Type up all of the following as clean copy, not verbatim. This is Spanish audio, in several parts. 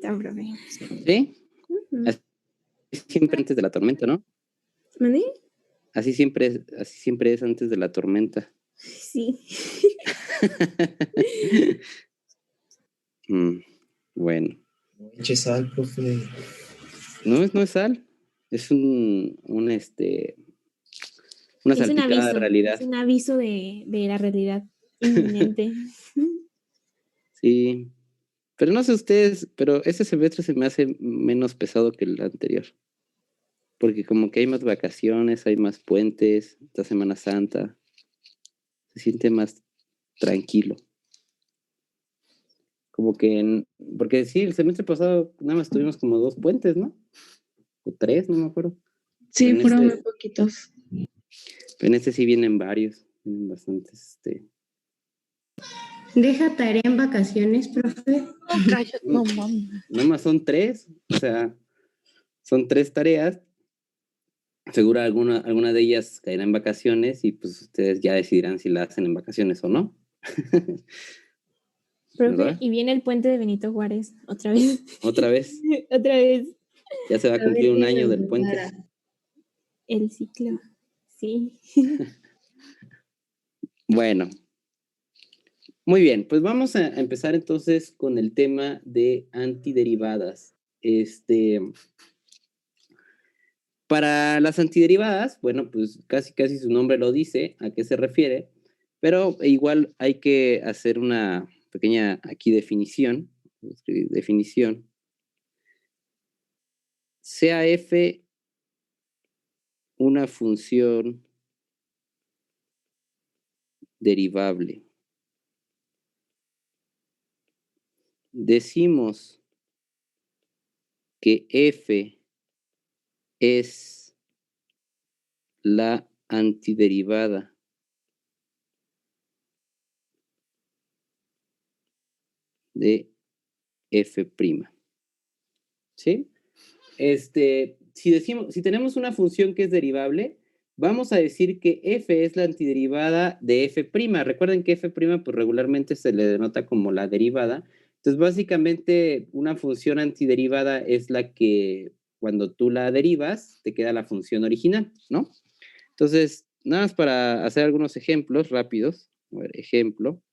tormenta, profe. ¿Sí? Ujú. Así siempre antes de la tormenta, ¿no? ¿Mande? Así siempre es antes de la tormenta. Sí. Bueno. No eche sal, profe. No es sal. Es una Es un salpicada de aviso. realidad. Es un aviso de la realidad inminente. Sí. Pero no sé ustedes, pero este semestre se me hace menos pesado que el anterior. Porque como que hay más vacaciones, hay más puentes, esta Semana Santa. Se siente más tranquilo. Como que, porque sí, el semestre pasado nada más tuvimos como 2 puentes, ¿no? O 3, no me acuerdo. Sí, Pero fueron muy poquitos. en este sí vienen varios, vienen bastantes, ¿Deja tarea en vacaciones, profe? No, cállate, no mames. Nada más son 3, o sea, son 3 tareas. Seguro alguna de ellas caerá en vacaciones y pues ustedes ya decidirán si la hacen en vacaciones o no. Profe, ¿Verdad? y viene el puente de Benito Juárez, otra vez. Otra vez. Otra vez. Ya se va a cumplir un año del puente. El ciclo, sí. Bueno. Muy bien, pues vamos a empezar entonces con el tema de antiderivadas. Para las antiderivadas, bueno, pues casi su nombre lo dice, a qué se refiere, pero igual hay que hacer una pequeña aquí definición. Definición. Sea f una función derivable. Decimos que f es la antiderivada de f'. ¿Sí? Si tenemos una función que es derivable, vamos a decir que f es la antiderivada de f'. Recuerden que f' pues regularmente se le denota como la derivada. Entonces, básicamente, una función antiderivada es la que cuando tú la derivas, te queda la función original, ¿no? Entonces, nada más para hacer algunos ejemplos rápidos. A ver, ejemplo.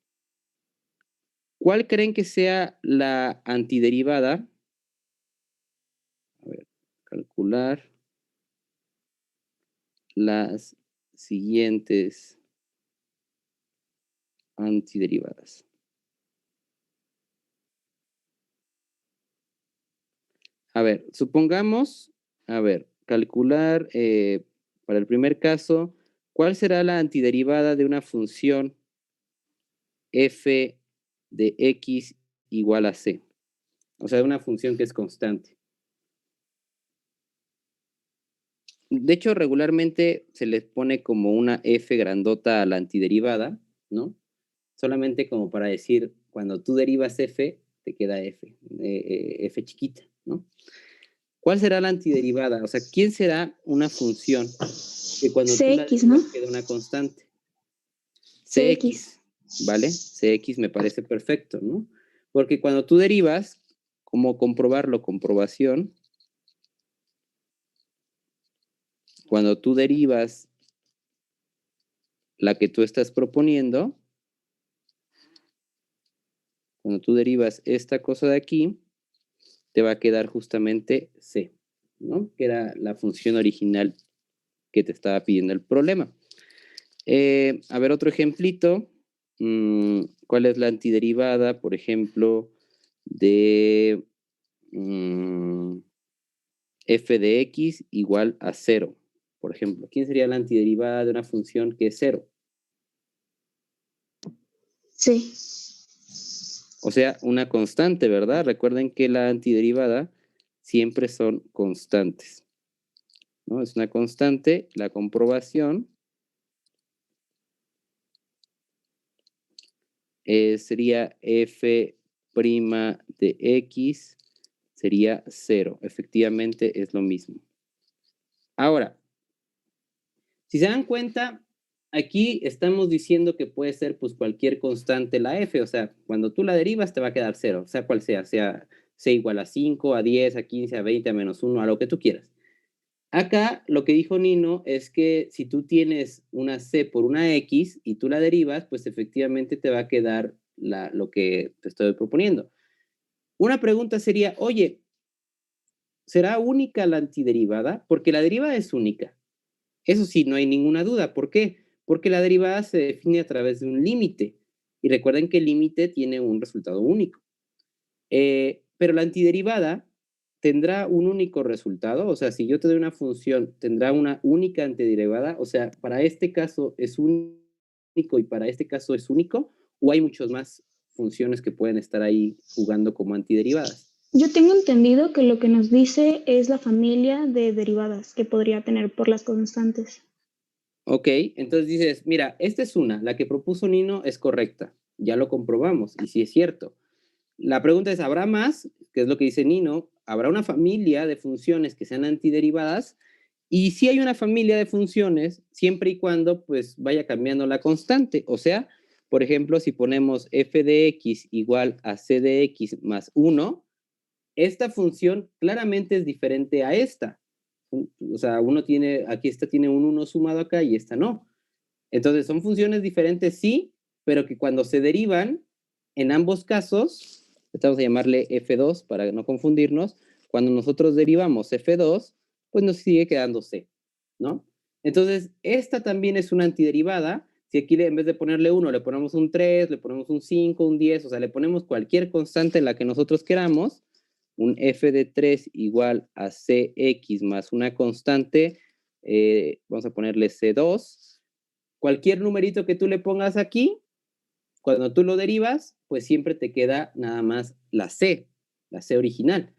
¿Cuál creen que sea la antiderivada? A ver, calcular las siguientes antiderivadas. A ver, supongamos, calcular para el primer caso, ¿cuál será la antiderivada de una función f de x igual a c? O sea, de una función que es constante. De hecho, regularmente se les pone como una f grandota a la antiderivada, ¿no? Solamente como para decir, cuando tú derivas f, te queda f, f chiquita, ¿no? ¿Cuál será la antiderivada? O sea, ¿quién será una función que cuando tú la CX, derivas ¿no? queda una constante? CX. ¿Vale? CX me parece perfecto, ¿no? Porque cuando tú derivas, ¿cómo comprobarlo? Comprobación. Cuando tú derivas la que tú estás proponiendo, cuando tú derivas esta cosa de aquí, te va a quedar justamente C, ¿no? Que era la función original que te estaba pidiendo el problema. A ver, otro ejemplito. ¿Cuál es la antiderivada, por ejemplo, de f de x igual a 0? Por ejemplo, ¿quién sería la antiderivada de una función que es 0? Sí. O sea, una constante, ¿verdad? Recuerden que la antiderivada siempre son constantes, ¿no? Es una constante, la comprobación sería f' de x, sería 0. Efectivamente es lo mismo. Ahora, si se dan cuenta, aquí estamos diciendo que puede ser pues cualquier constante la f, o sea, cuando tú la derivas te va a quedar 0, sea cual sea C igual a 5, a 10, a 15, a 20, a -1, a lo que tú quieras. Acá lo que dijo Nino es que si tú tienes una C por una X y tú la derivas, pues efectivamente te va a quedar lo que te estoy proponiendo. Una pregunta sería, oye, ¿será única la antiderivada? Porque la derivada es única. Eso sí, no hay ninguna duda. ¿Por qué? Porque la derivada se define a través de un límite. Y recuerden que el límite tiene un resultado único. Pero la antiderivada tendrá un único resultado. O sea, si yo te doy una función, tendrá una única antiderivada. O sea, para este caso es único y para este caso es único. ¿O hay muchas más funciones que pueden estar ahí jugando como antiderivadas? Yo tengo entendido que lo que nos dice es la familia de derivadas que podría tener por las constantes. Ok, entonces dices, mira, esta es una, la que propuso Nino es correcta, ya lo comprobamos, y sí es cierto. La pregunta es, ¿habrá más? Que es lo que dice Nino, ¿habrá una familia de funciones que sean antiderivadas? Y sí hay una familia de funciones, siempre y cuando pues vaya cambiando la constante. O sea, por ejemplo, si ponemos f de x igual a c de x más 1, esta función claramente es diferente a esta. O sea, aquí esta tiene un 1 sumado acá y esta no. Entonces, son funciones diferentes, sí, pero que cuando se derivan, en ambos casos, vamos a llamarle f2 para no confundirnos, cuando nosotros derivamos f2, pues nos sigue quedando c, ¿no? Entonces, esta también es una antiderivada. Si aquí en vez de ponerle 1, le ponemos un 3, le ponemos un 5, un 10, o sea, le ponemos cualquier constante en la que nosotros queramos, un f de 3 igual a cx más una constante, vamos a ponerle c2. Cualquier numerito que tú le pongas aquí, cuando tú lo derivas, pues siempre te queda nada más la C original.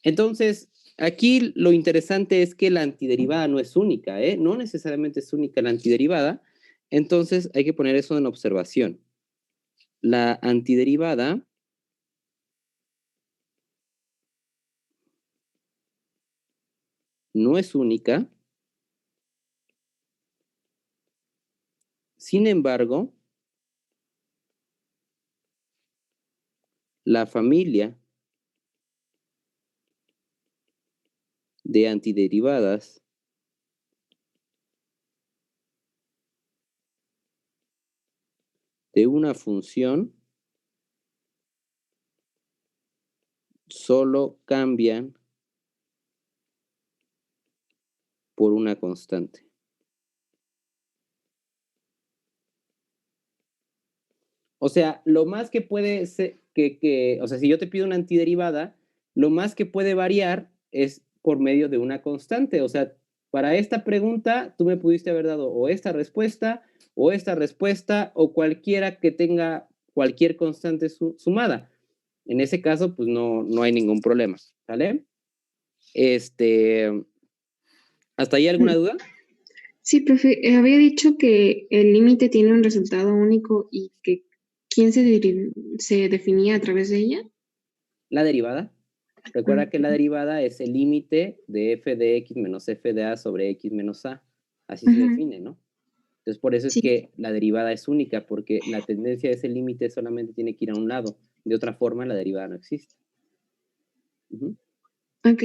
Entonces, aquí lo interesante es que la antiderivada no es única, ¿eh? No necesariamente es única la antiderivada. Entonces, hay que poner eso en observación. La antiderivada no es única. Sin embargo, la familia de antiderivadas de una función solo cambian por una constante. O sea, lo más que puede ser, o sea, si yo te pido una antiderivada, lo más que puede variar es por medio de una constante. O sea, para esta pregunta, tú me pudiste haber dado o esta respuesta, o cualquiera que tenga cualquier constante sumada. En ese caso, pues no hay ningún problema, ¿vale? ¿Hasta ahí alguna duda? Sí, profe, había dicho que el límite tiene un resultado único y que ¿quién se definía a través de ella? La derivada. Recuerda que la derivada es el límite de f de x menos f de a sobre x menos a. Así se define, ¿no? Entonces, por eso es Sí. que la derivada es única, porque la tendencia de ese límite solamente tiene que ir a un lado. De otra forma, la derivada no existe. Ok.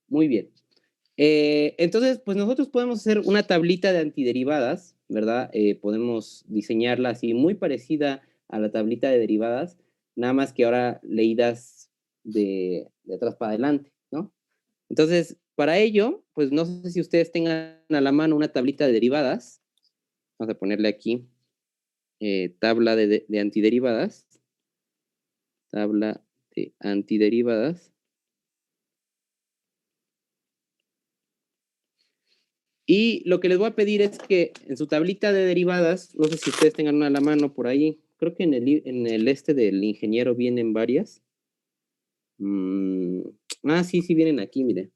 Muy bien. Entonces, pues nosotros podemos hacer una tablita de antiderivadas, ¿verdad? Podemos diseñarla así, muy parecida a la tablita de derivadas, nada más que ahora leídas de atrás para adelante, ¿no? Entonces, para ello, pues no sé si ustedes tengan a la mano una tablita de derivadas. Vamos a ponerle aquí tabla de antiderivadas. Tabla de antiderivadas. Y lo que les voy a pedir es que en su tablita de derivadas, no sé si ustedes tengan una a la mano por ahí, creo que en el del ingeniero vienen varias. Sí, vienen aquí, mire.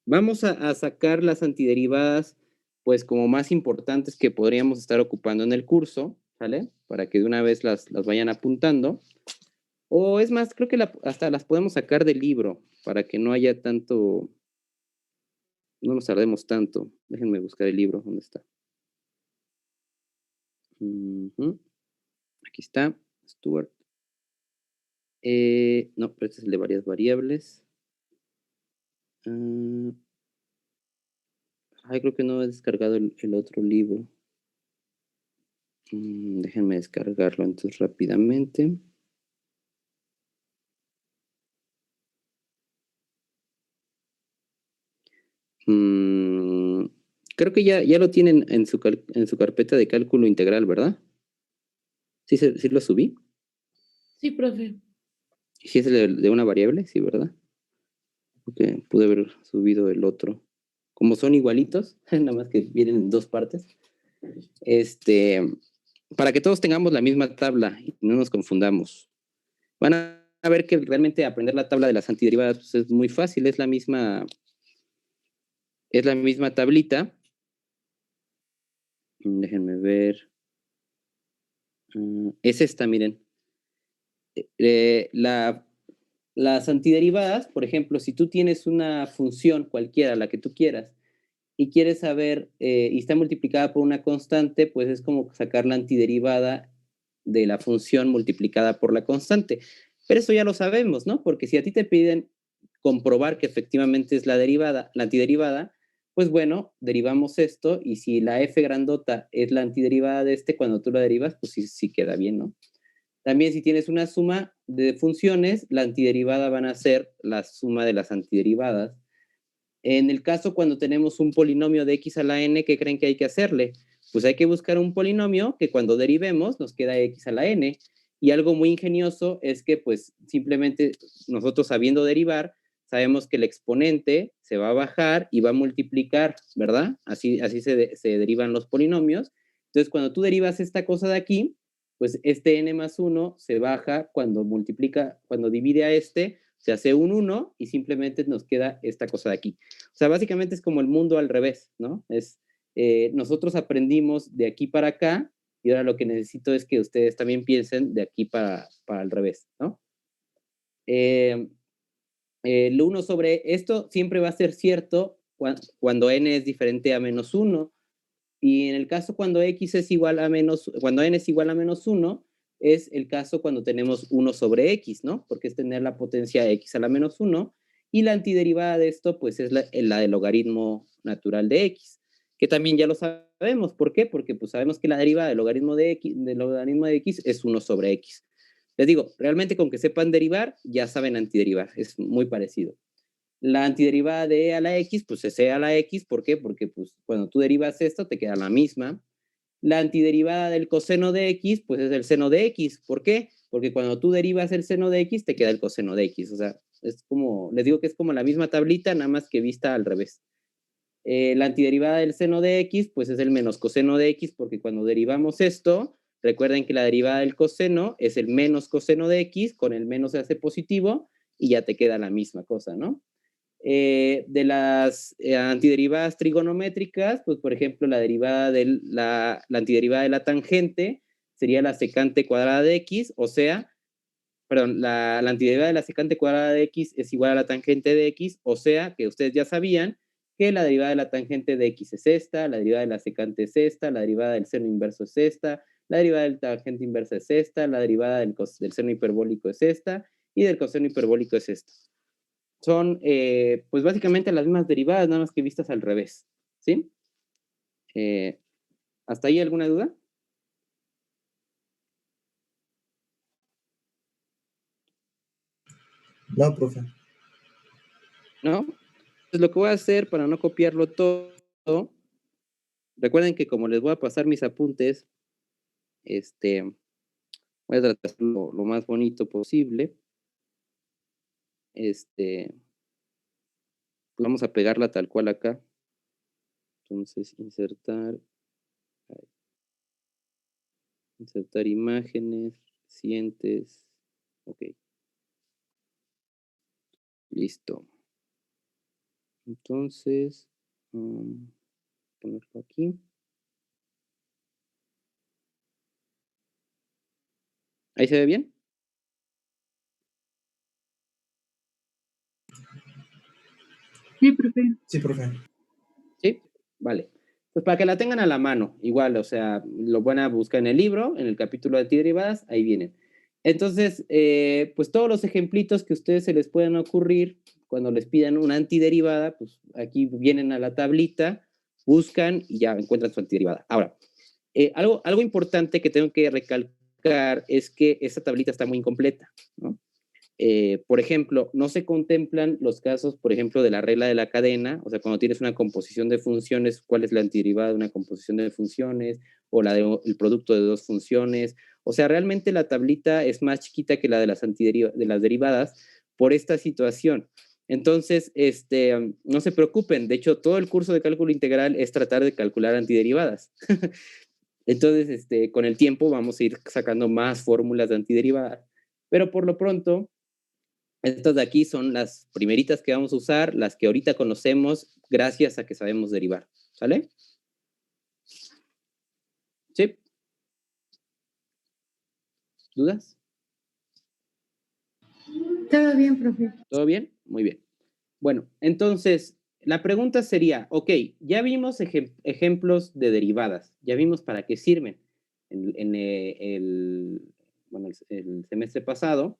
Vamos a sacar las antiderivadas, pues como más importantes que podríamos estar ocupando en el curso, ¿vale? Para que de una vez las vayan apuntando. O es más, creo que hasta las podemos sacar del libro, para que no haya tanto, no nos tardemos tanto. Déjenme buscar el libro, ¿dónde está? Aquí está, Stuart. No, pero este es el de varias variables. Creo que no he descargado el otro libro. Déjenme descargarlo entonces rápidamente. Creo que ya lo tienen en su carpeta de cálculo integral, ¿verdad? ¿Sí lo subí? Sí, profe. ¿Sí es el de una variable? Sí, ¿verdad? Porque pude haber subido el otro. Como son igualitos, nada más que vienen en dos partes. Para que todos tengamos la misma tabla y no nos confundamos. Van a ver que realmente aprender la tabla de las antiderivadas pues, es muy fácil, es la misma tablita. Déjenme ver. Es esta, miren. Las antiderivadas, por ejemplo, si tú tienes una función cualquiera, la que tú quieras, y quieres saber, y está multiplicada por una constante, pues es como sacar la antiderivada de la función multiplicada por la constante. Pero eso ya lo sabemos, ¿no? Porque si a ti te piden comprobar que efectivamente es la antiderivada, pues bueno, derivamos esto, y si la f grandota es la antiderivada de cuando tú la derivas, pues sí queda bien, ¿no? También si tienes una suma de funciones, la antiderivada van a ser la suma de las antiderivadas. En el caso cuando tenemos un polinomio de x a la n, ¿qué creen que hay que hacerle? Pues hay que buscar un polinomio que cuando derivemos nos queda x a la n. Y algo muy ingenioso es que pues simplemente nosotros sabiendo derivar, sabemos que el exponente se va a bajar y va a multiplicar, ¿verdad? Así se derivan los polinomios. Entonces cuando tú derivas esta cosa de aquí, pues este n más 1 se baja cuando divide a se hace un 1 y simplemente nos queda esta cosa de aquí. O sea, básicamente es como el mundo al revés, ¿no? Nosotros aprendimos de aquí para acá y ahora lo que necesito es que ustedes también piensen de aquí para el revés, ¿no? Lo 1 sobre esto siempre va a ser cierto cuando n es diferente a menos 1. Y en el caso cuando x es igual a cuando n es igual a menos 1, es el caso cuando tenemos 1 sobre x, ¿no? Porque es tener la potencia x a la menos 1, y la antiderivada de esto, pues es la del logaritmo natural de x, que también ya lo sabemos. ¿Por qué? Porque pues sabemos que la derivada del logaritmo de x es 1 sobre x. Les digo, realmente con que sepan derivar, ya saben antiderivar, es muy parecido. La antiderivada de e a la x, pues es e a la x. ¿Por qué? Porque pues cuando tú derivas esto, te queda la misma. La antiderivada del coseno de x, pues es el seno de x. ¿Por qué? Porque cuando tú derivas el seno de x, te queda el coseno de x. O sea, es como, les digo que es como la misma tablita, nada más que vista al revés. La antiderivada del seno de x, pues es el menos coseno de x, porque cuando derivamos esto, recuerden que la derivada del coseno es el menos coseno de x, con el menos se hace positivo, y ya te queda la misma cosa, ¿no? De las antiderivadas trigonométricas, pues por ejemplo la antiderivada de la tangente sería la secante cuadrada de x, o sea, perdón, la antiderivada de la secante cuadrada de x es igual a la tangente de x, o sea que ustedes ya sabían que la derivada de la tangente de x es esta, la derivada de la secante es esta, la derivada del seno inverso es esta, la derivada del tangente inversa es esta, la derivada del seno hiperbólico es esta, y del coseno hiperbólico es esta. Son, pues básicamente las mismas derivadas, nada más que vistas al revés, ¿sí? ¿Hasta ahí alguna duda? No, profe. ¿No? Entonces lo que voy a hacer para no copiarlo todo, recuerden que como les voy a pasar mis apuntes, voy a tratar de hacerlo lo más bonito posible. Pues vamos a pegarla tal cual acá. Entonces, insertar imágenes, recientes. Ok. Listo. Entonces, ponerlo aquí. ¿Ahí se ve bien? Sí, profe. Sí, profe. Sí, vale. Pues para que la tengan a la mano, igual, o sea, lo van a buscar en el libro, en el capítulo de antiderivadas, ahí vienen. Entonces, pues todos los ejemplitos que a ustedes se les puedan ocurrir cuando les pidan una antiderivada, pues aquí vienen a la tablita, buscan y ya encuentran su antiderivada. Ahora, algo importante que tengo que recalcar es que esta tablita está muy incompleta, ¿no? Por ejemplo, no se contemplan los casos, por ejemplo, de la regla de la cadena, o sea, cuando tienes una composición de funciones, cuál es la antiderivada de una composición de funciones, o el producto de dos funciones. O sea, realmente la tablita es más chiquita que la de las derivadas por esta situación. Entonces, no se preocupen. De hecho, todo el curso de cálculo integral es tratar de calcular antiderivadas. Entonces, con el tiempo vamos a ir sacando más fórmulas de antiderivadas. Pero por lo pronto, estas de aquí son las primeritas que vamos a usar, las que ahorita conocemos gracias a que sabemos derivar. ¿Sale? ¿Sí? ¿Dudas? Todo bien, profe. ¿Todo bien? Muy bien. Bueno, entonces, la pregunta sería, ok, ya vimos ejemplos de derivadas, ya vimos para qué sirven. El semestre pasado,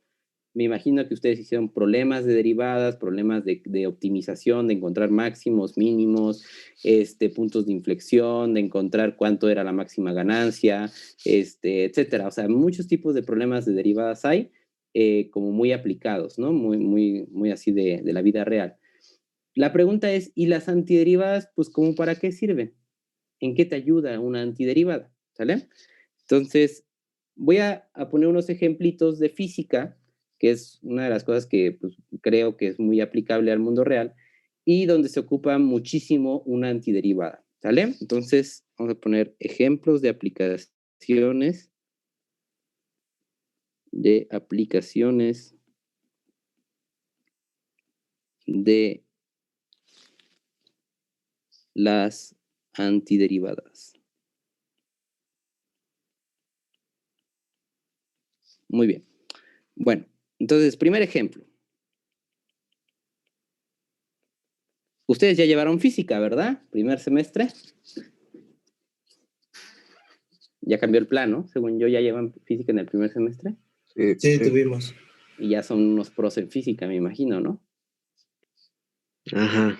me imagino que ustedes hicieron problemas de derivadas, problemas de optimización, de encontrar máximos, mínimos, puntos de inflexión, de encontrar cuánto era la máxima ganancia, etcétera. O sea, muchos tipos de problemas de derivadas hay, como muy aplicados, ¿no? Muy así de la vida real. La pregunta es, ¿y las antiderivadas, pues, cómo para qué sirven? ¿En qué te ayuda una antiderivada? ¿Sale? Entonces, voy a poner unos ejemplitos de física, que es una de las cosas que pues, creo que es muy aplicable al mundo real, y donde se ocupa muchísimo una antiderivada. ¿Sale? Entonces, vamos a poner ejemplos de aplicaciones de las antiderivadas. Muy bien. Bueno, entonces, primer ejemplo. Ustedes ya llevaron física, ¿verdad? Primer semestre. Ya cambió el plan, ¿no? Según yo, ya llevan física en el primer semestre. Sí, tuvimos. Y ya son unos pros en física, me imagino, ¿no? Ajá.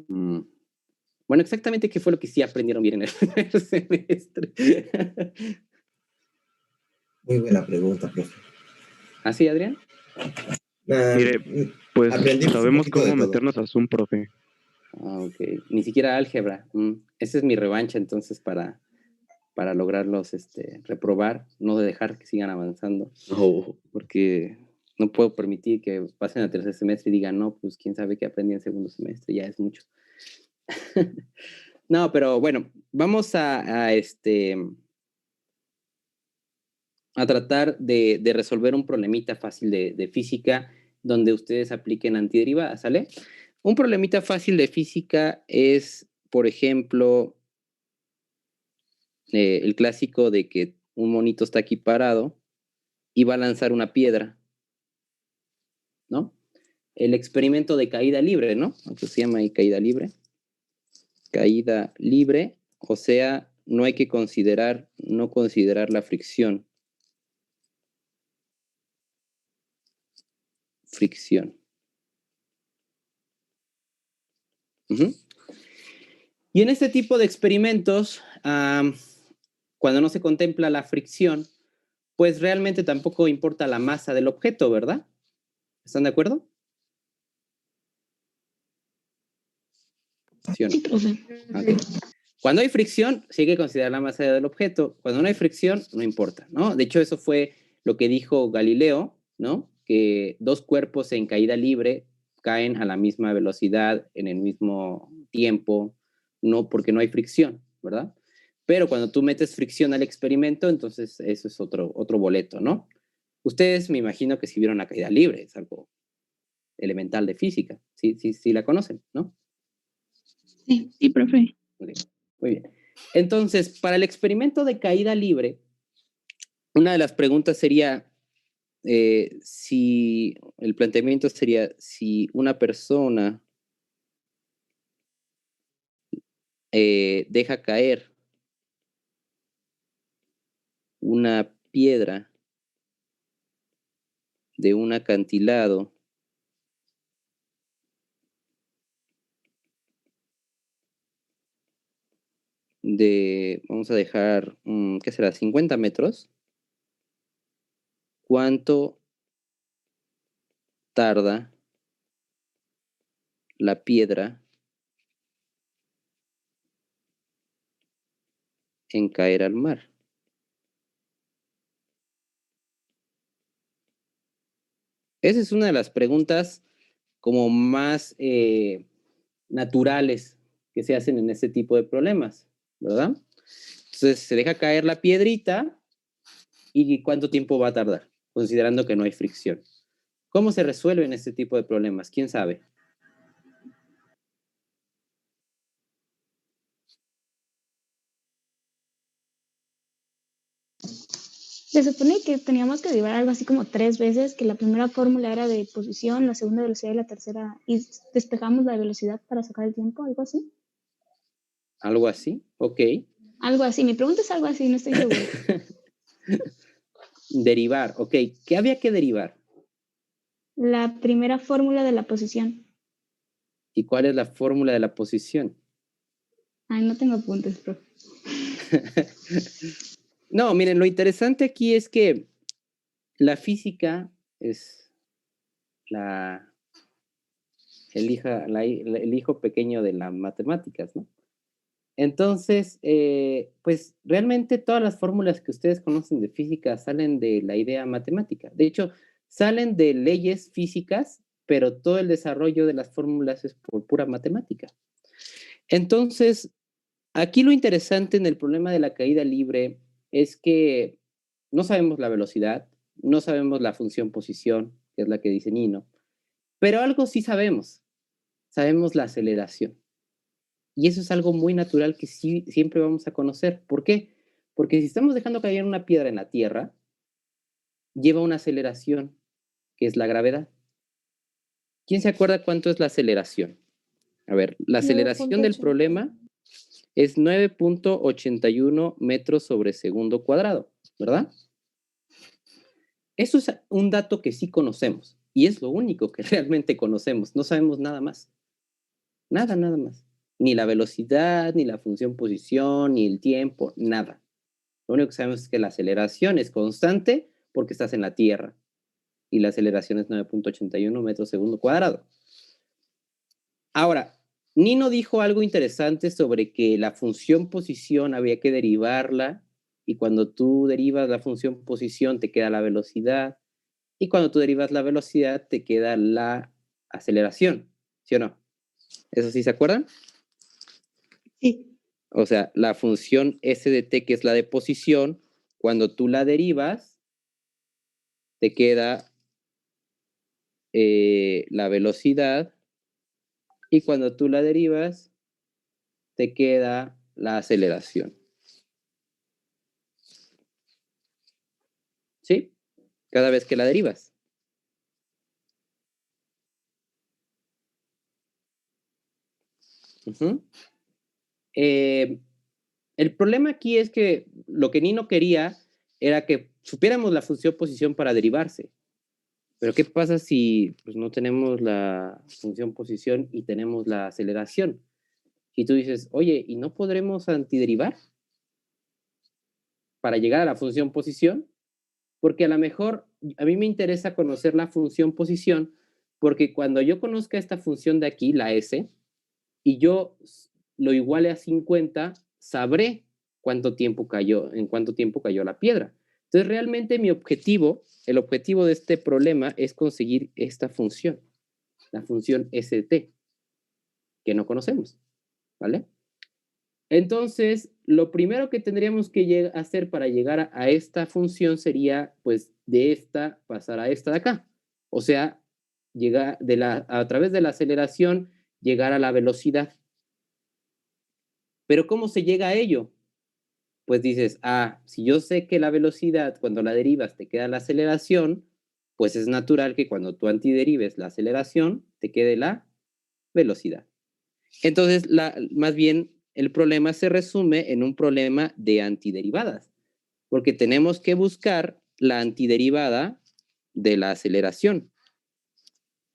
Bueno, exactamente qué fue lo que sí aprendieron bien en el primer semestre. Muy buena pregunta, profe. ¿Ah, sí, Adrián? Mire, pues aprendimos un sabemos poquito de cómo todo. meternos a Zoom, profe. Ah, ok. Ni siquiera álgebra. Esa es mi revancha, entonces, para lograrlos reprobar, no dejar que sigan avanzando. Oh. Porque no puedo permitir que pasen al tercer semestre y digan, no, pues quién sabe qué aprendí en segundo semestre, ya es mucho. No, pero bueno, vamos a tratar de resolver un problemita fácil de física donde ustedes apliquen antiderivadas, ¿sale? Un problemita fácil de física es, por ejemplo, el clásico de que un monito está aquí parado y va a lanzar una piedra, ¿no? El experimento de caída libre, ¿no? ¿Qué se llama ahí caída libre? Caída libre, o sea, no hay que no considerar la fricción. Y en este tipo de experimentos, cuando no se contempla la fricción, pues realmente tampoco importa la masa del objeto, ¿verdad? ¿Están de acuerdo? ¿Sí o no? Sí, profe. Okay. Cuando hay fricción, sí hay que considerar la masa del objeto. Cuando no hay fricción, no importa, ¿no? De hecho, eso fue lo que dijo Galileo, ¿no? Que dos cuerpos en caída libre caen a la misma velocidad, en el mismo tiempo, no porque no hay fricción, ¿verdad? Pero cuando tú metes fricción al experimento, entonces eso es otro boleto, ¿no? Ustedes me imagino que sí vieron la caída libre, es algo elemental de física, sí la conocen, ¿no? Sí, profe. Okay. Muy bien. Entonces, para el experimento de caída libre, una de las preguntas sería si el planteamiento sería si una persona deja caer una piedra de un acantilado de, vamos a dejar, ¿qué será? 50 metros. ¿Cuánto tarda la piedra en caer al mar? Esa es una de las preguntas como más naturales que se hacen en este tipo de problemas, ¿verdad? Entonces se deja caer la piedrita y ¿cuánto tiempo va a tardar? Considerando que no hay fricción. ¿Cómo se resuelven este tipo de problemas? ¿Quién sabe? Se supone que teníamos que derivar algo así como 3 veces, que la primera fórmula era de posición, la segunda velocidad y la tercera, y despejamos la velocidad para sacar el tiempo, algo así. ¿Algo así? Ok. Algo así, mi pregunta es algo así, no estoy segura. Derivar, ok. ¿Qué había que derivar? La primera fórmula de la posición. ¿Y cuál es la fórmula de la posición? Ay, no tengo apuntes, profe. No, miren, lo interesante aquí es que la física es el hijo pequeño de las matemáticas, ¿no? Entonces, pues realmente todas las fórmulas que ustedes conocen de física salen de la idea matemática. De hecho, salen de leyes físicas, pero todo el desarrollo de las fórmulas es por pura matemática. Entonces, aquí lo interesante en el problema de la caída libre es que no sabemos la velocidad, no sabemos la función posición, que es la que dice Nino, pero algo sí sabemos la aceleración. Y eso es algo muy natural que sí, siempre vamos a conocer. ¿Por qué? Porque si estamos dejando caer una piedra en la Tierra, lleva una aceleración, que es la gravedad. ¿Quién se acuerda cuánto es la aceleración? A ver, la aceleración del 9.8. problema es 9.81 metros sobre segundo cuadrado, ¿verdad? Eso es un dato que sí conocemos y es lo único que realmente conocemos. No sabemos nada más. Nada más. Ni la velocidad, ni la función posición, ni el tiempo, nada. Lo único que sabemos es que la aceleración es constante porque estás en la Tierra y la aceleración es 9.81 metros segundo cuadrado. Ahora, Nino dijo algo interesante sobre que la función posición había que derivarla y cuando tú derivas la función posición te queda la velocidad y cuando tú derivas la velocidad te queda la aceleración, ¿sí o no? ¿Eso sí se acuerdan? Sí. O sea, la función s de t, que es la de posición, cuando tú la derivas, te queda la velocidad y cuando tú la derivas, te queda la aceleración. ¿Sí? Cada vez que la derivas. El problema aquí es que lo que Nino quería era que supiéramos la función posición para derivarse. Pero ¿qué pasa si pues, no tenemos la función posición y tenemos la aceleración? Y tú dices, oye, ¿y no podremos antiderivar para llegar a la función posición? Porque a lo mejor a mí me interesa conocer la función posición porque cuando yo conozca esta función de aquí, la S, y yo lo iguale a 50, sabré en cuánto tiempo cayó la piedra. Entonces, realmente mi objetivo, el objetivo de este problema es conseguir esta función, la función ST, que no conocemos, ¿vale? Entonces, lo primero que tendríamos que hacer para llegar a esta función sería, pues, de esta pasar a esta de acá. O sea, llegar a través de la aceleración, llegar a la velocidad. Pero ¿cómo se llega a ello? Pues dices, si yo sé que la velocidad, cuando la derivas, te queda la aceleración, pues es natural que cuando tú antiderives la aceleración, te quede la velocidad. Entonces, más bien, el problema se resume en un problema de antiderivadas, porque tenemos que buscar la antiderivada de la aceleración.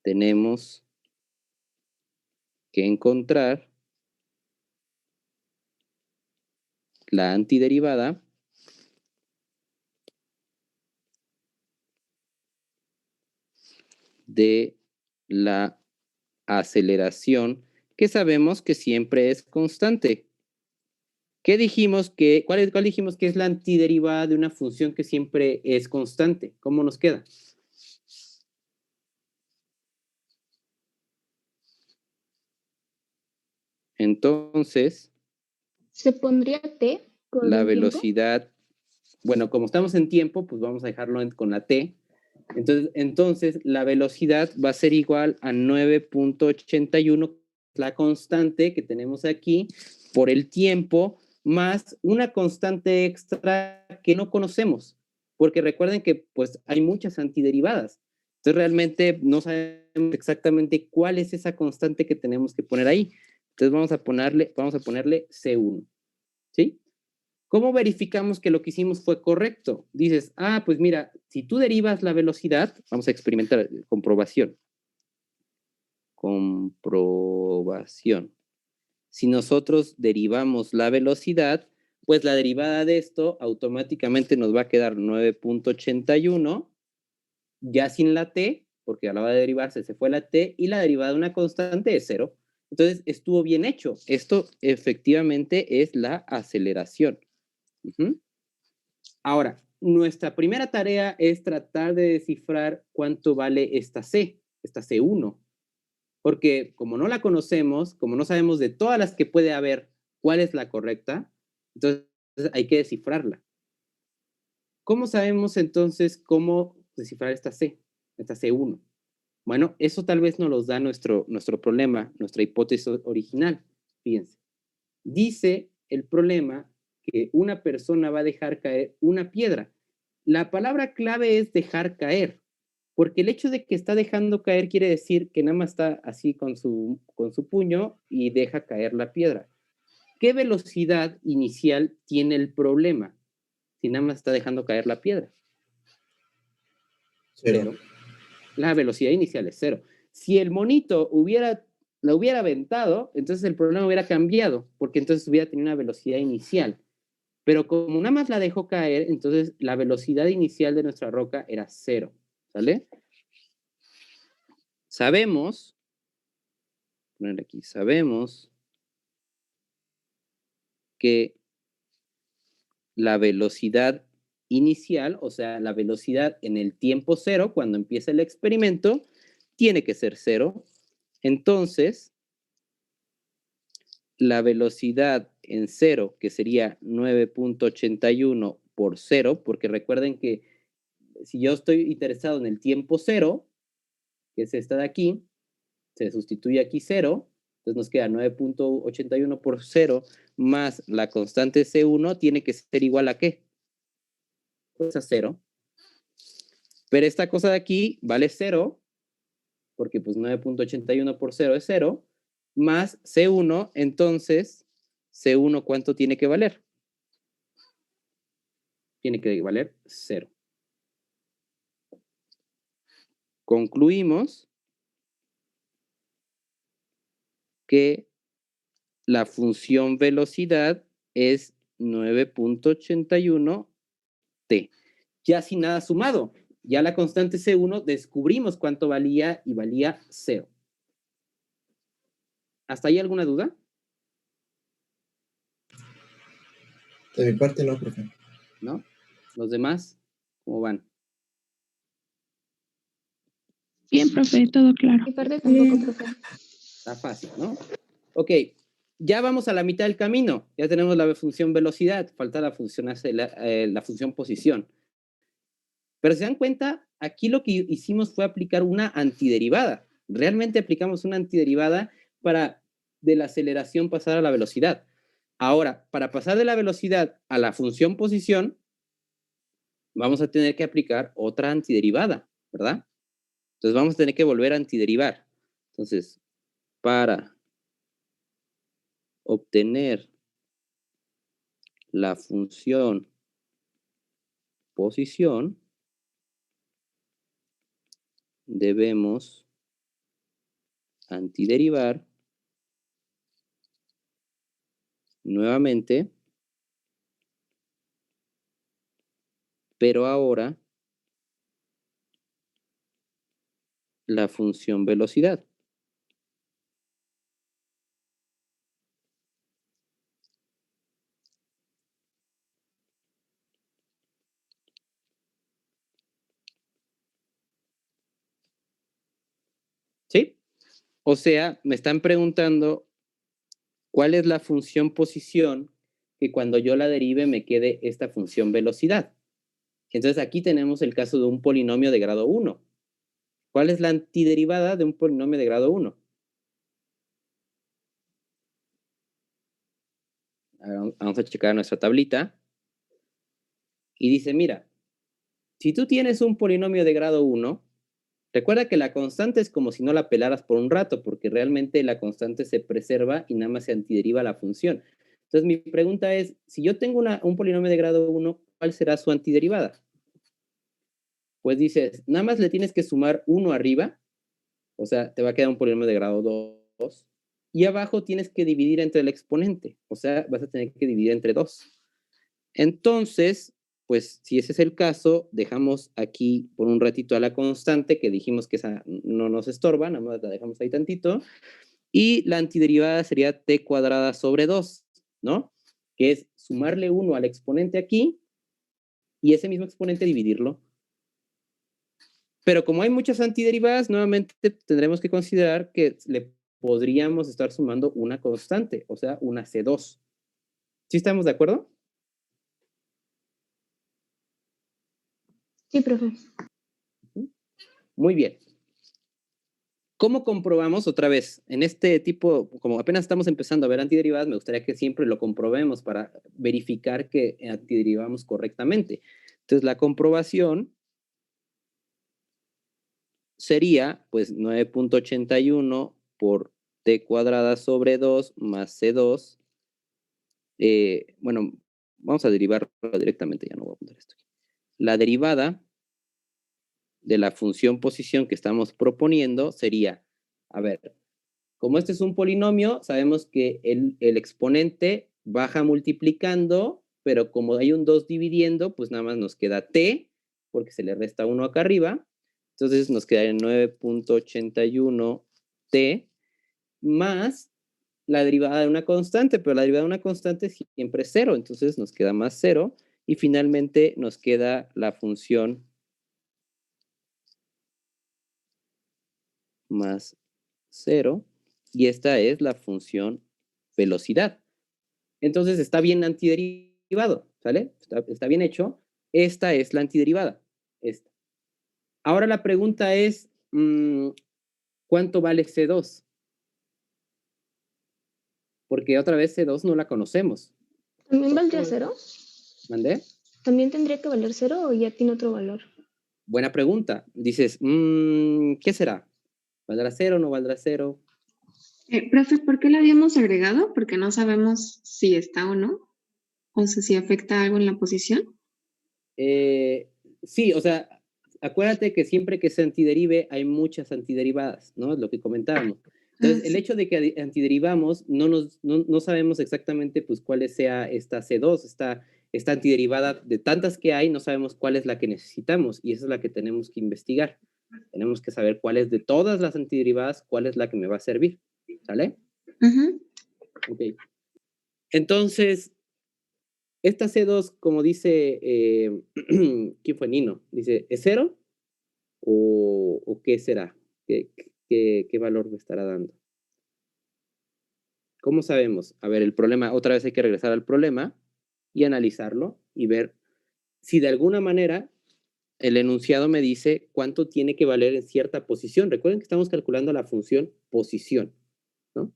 Tenemos que encontrar la antiderivada de la aceleración, que sabemos que siempre es constante. ¿Qué dijimos que, cuál dijimos que es la antiderivada de una función que siempre es constante? ¿Cómo nos queda? Entonces, ¿Se pondría t por la el tiempo? velocidad, bueno, como estamos en tiempo, pues vamos a dejarlo con la t. Entonces, la velocidad va a ser igual a 9.81, la constante que tenemos aquí, por el tiempo, más una constante extra que no conocemos, porque recuerden que pues hay muchas antiderivadas. Entonces, realmente no sabemos exactamente cuál es esa constante que tenemos que poner ahí. Entonces, vamos a ponerle C1, ¿sí? ¿Cómo verificamos que lo que hicimos fue correcto? Dices, pues mira, si tú derivas la velocidad, vamos a experimentar comprobación. Comprobación. Si nosotros derivamos la velocidad, pues la derivada de esto automáticamente nos va a quedar 9.81, ya sin la t, porque a la hora de derivarse se fue la t, y la derivada de una constante es 0. Entonces, estuvo bien hecho. Esto efectivamente es la aceleración. Ahora, nuestra primera tarea es tratar de descifrar cuánto vale esta C1, porque como no la conocemos, como no sabemos de todas las que puede haber cuál es la correcta, entonces hay que descifrarla. ¿Cómo sabemos entonces cómo descifrar esta C1? Bueno, eso tal vez nos los da nuestro problema, nuestra hipótesis original. Fíjense. Dice el problema que una persona va a dejar caer una piedra. La palabra clave es dejar caer, porque el hecho de que está dejando caer quiere decir que nada más está así con su puño y deja caer la piedra. ¿Qué velocidad inicial tiene el problema si nada más está dejando caer la piedra? Cero. La velocidad inicial es 0. Si el monito la hubiera aventado, entonces el problema hubiera cambiado, porque entonces hubiera tenido una velocidad inicial. Pero como nada más la dejó caer, entonces la velocidad inicial de nuestra roca era 0. ¿Sale? Sabemos que la velocidad inicial, o sea, la velocidad en el tiempo 0, cuando empieza el experimento, tiene que ser 0. Entonces, la velocidad en 0, que sería 9.81 por 0, porque recuerden que si yo estoy interesado en el tiempo 0, que es esta de aquí, se sustituye aquí 0, entonces nos queda 9.81 por 0 más la constante C1 tiene que ser igual a ¿qué? Pues a 0. Pero esta cosa de aquí vale 0, porque pues 9.81 por 0 es 0, más C1, entonces, C1, ¿cuánto tiene que valer? Tiene que valer 0. Concluimos que la función velocidad es 9.81 t. Ya sin nada sumado, ya la constante C1 descubrimos cuánto valía y valía 0. ¿Hasta ahí alguna duda? De mi parte no, profe. ¿No? ¿Los demás? ¿Cómo van? Bien, profe, todo claro. Mi parte tampoco, Bien. profe. Está fácil, ¿no? Ok, ya vamos a la mitad del camino. Ya tenemos la función velocidad, falta la función posición. Pero se dan cuenta, aquí lo que hicimos fue aplicar una antiderivada. Realmente aplicamos una antiderivada para de la aceleración pasar a la velocidad. Ahora, para pasar de la velocidad a la función posición, vamos a tener que aplicar otra antiderivada, ¿verdad? Entonces vamos a tener que volver a antiderivar. Entonces, para obtener la función posición, debemos antiderivar nuevamente, pero ahora la función velocidad. ¿Sí? O sea, me están preguntando cuál es la función posición que cuando yo la derive me quede esta función velocidad. Entonces aquí tenemos el caso de un polinomio de grado 1. ¿Cuál es la antiderivada de un polinomio de grado 1? Vamos a checar nuestra tablita. Y dice, mira, si tú tienes un polinomio de grado 1, recuerda que la constante es como si no la pelaras por un rato, porque realmente la constante se preserva y nada más se antideriva la función. Entonces mi pregunta es, si yo tengo un polinomio de grado 1, ¿cuál será su antiderivada? Pues dices, nada más le tienes que sumar 1 arriba, o sea, te va a quedar un polinomio de grado 2, y abajo tienes que dividir entre el exponente, o sea, vas a tener que dividir entre 2. Entonces, pues si ese es el caso, dejamos aquí por un ratito a la constante, que dijimos que esa no nos estorba, nada más la dejamos ahí tantito, y la antiderivada sería t cuadrada sobre 2, ¿no? Que es sumarle 1 al exponente aquí, y ese mismo exponente dividirlo. Pero como hay muchas antiderivadas, nuevamente tendremos que considerar que le podríamos estar sumando una constante, o sea, una C2. ¿Sí estamos de acuerdo? Sí, profe. Muy bien. ¿Cómo comprobamos otra vez? En este tipo, como apenas estamos empezando a ver antiderivadas, me gustaría que siempre lo comprobemos para verificar que antiderivamos correctamente. Entonces, la comprobación sería, pues, 9.81 por t cuadrada sobre 2 más C2. Bueno, vamos a derivarlo directamente, ya no voy a poner esto aquí. La derivada de la función posición que estamos proponiendo sería, a ver, como este es un polinomio, sabemos que el exponente baja multiplicando, pero como hay un 2 dividiendo, pues nada más nos queda t, porque se le resta 1 acá arriba. Entonces nos quedaría 9.81 t más la derivada de una constante, pero la derivada de una constante siempre es 0, entonces nos queda más 0 y finalmente nos queda la función más 0 y esta es la función velocidad. Entonces está bien antiderivado, ¿sale? Está bien hecho. Esta es la antiderivada. Esta. Ahora la pregunta es, ¿cuánto vale C2? Porque otra vez C2 no la conocemos. ¿También valdría 0? ¿Mandé? ¿También tendría que valer 0 o ya tiene otro valor? Buena pregunta. Dices, ¿qué será? ¿Valdrá 0 o no valdrá 0? Profe, ¿por qué lo habíamos agregado? Porque no sabemos si está o no. O sea, si afecta algo en la posición. Sí, o sea, acuérdate que siempre que se antiderive hay muchas antiderivadas, ¿no? Es lo que comentábamos. Entonces, el Sí. hecho de que antiderivamos, no sabemos exactamente pues cuál sea esta C2, esta antiderivada de tantas que hay, no sabemos cuál es la que necesitamos y esa es la que tenemos que investigar. Tenemos que saber cuál es de todas las antiderivadas, cuál es la que me va a servir, ¿sale? Ok. Entonces, esta C2, como dice, ¿quién fue? Nino, dice, ¿es 0? ¿O qué será? ¿Qué valor me estará dando? ¿Cómo sabemos? A ver, el problema, otra vez hay que regresar al problema y analizarlo y ver si de alguna manera el enunciado me dice cuánto tiene que valer en cierta posición. Recuerden que estamos calculando la función posición, ¿no?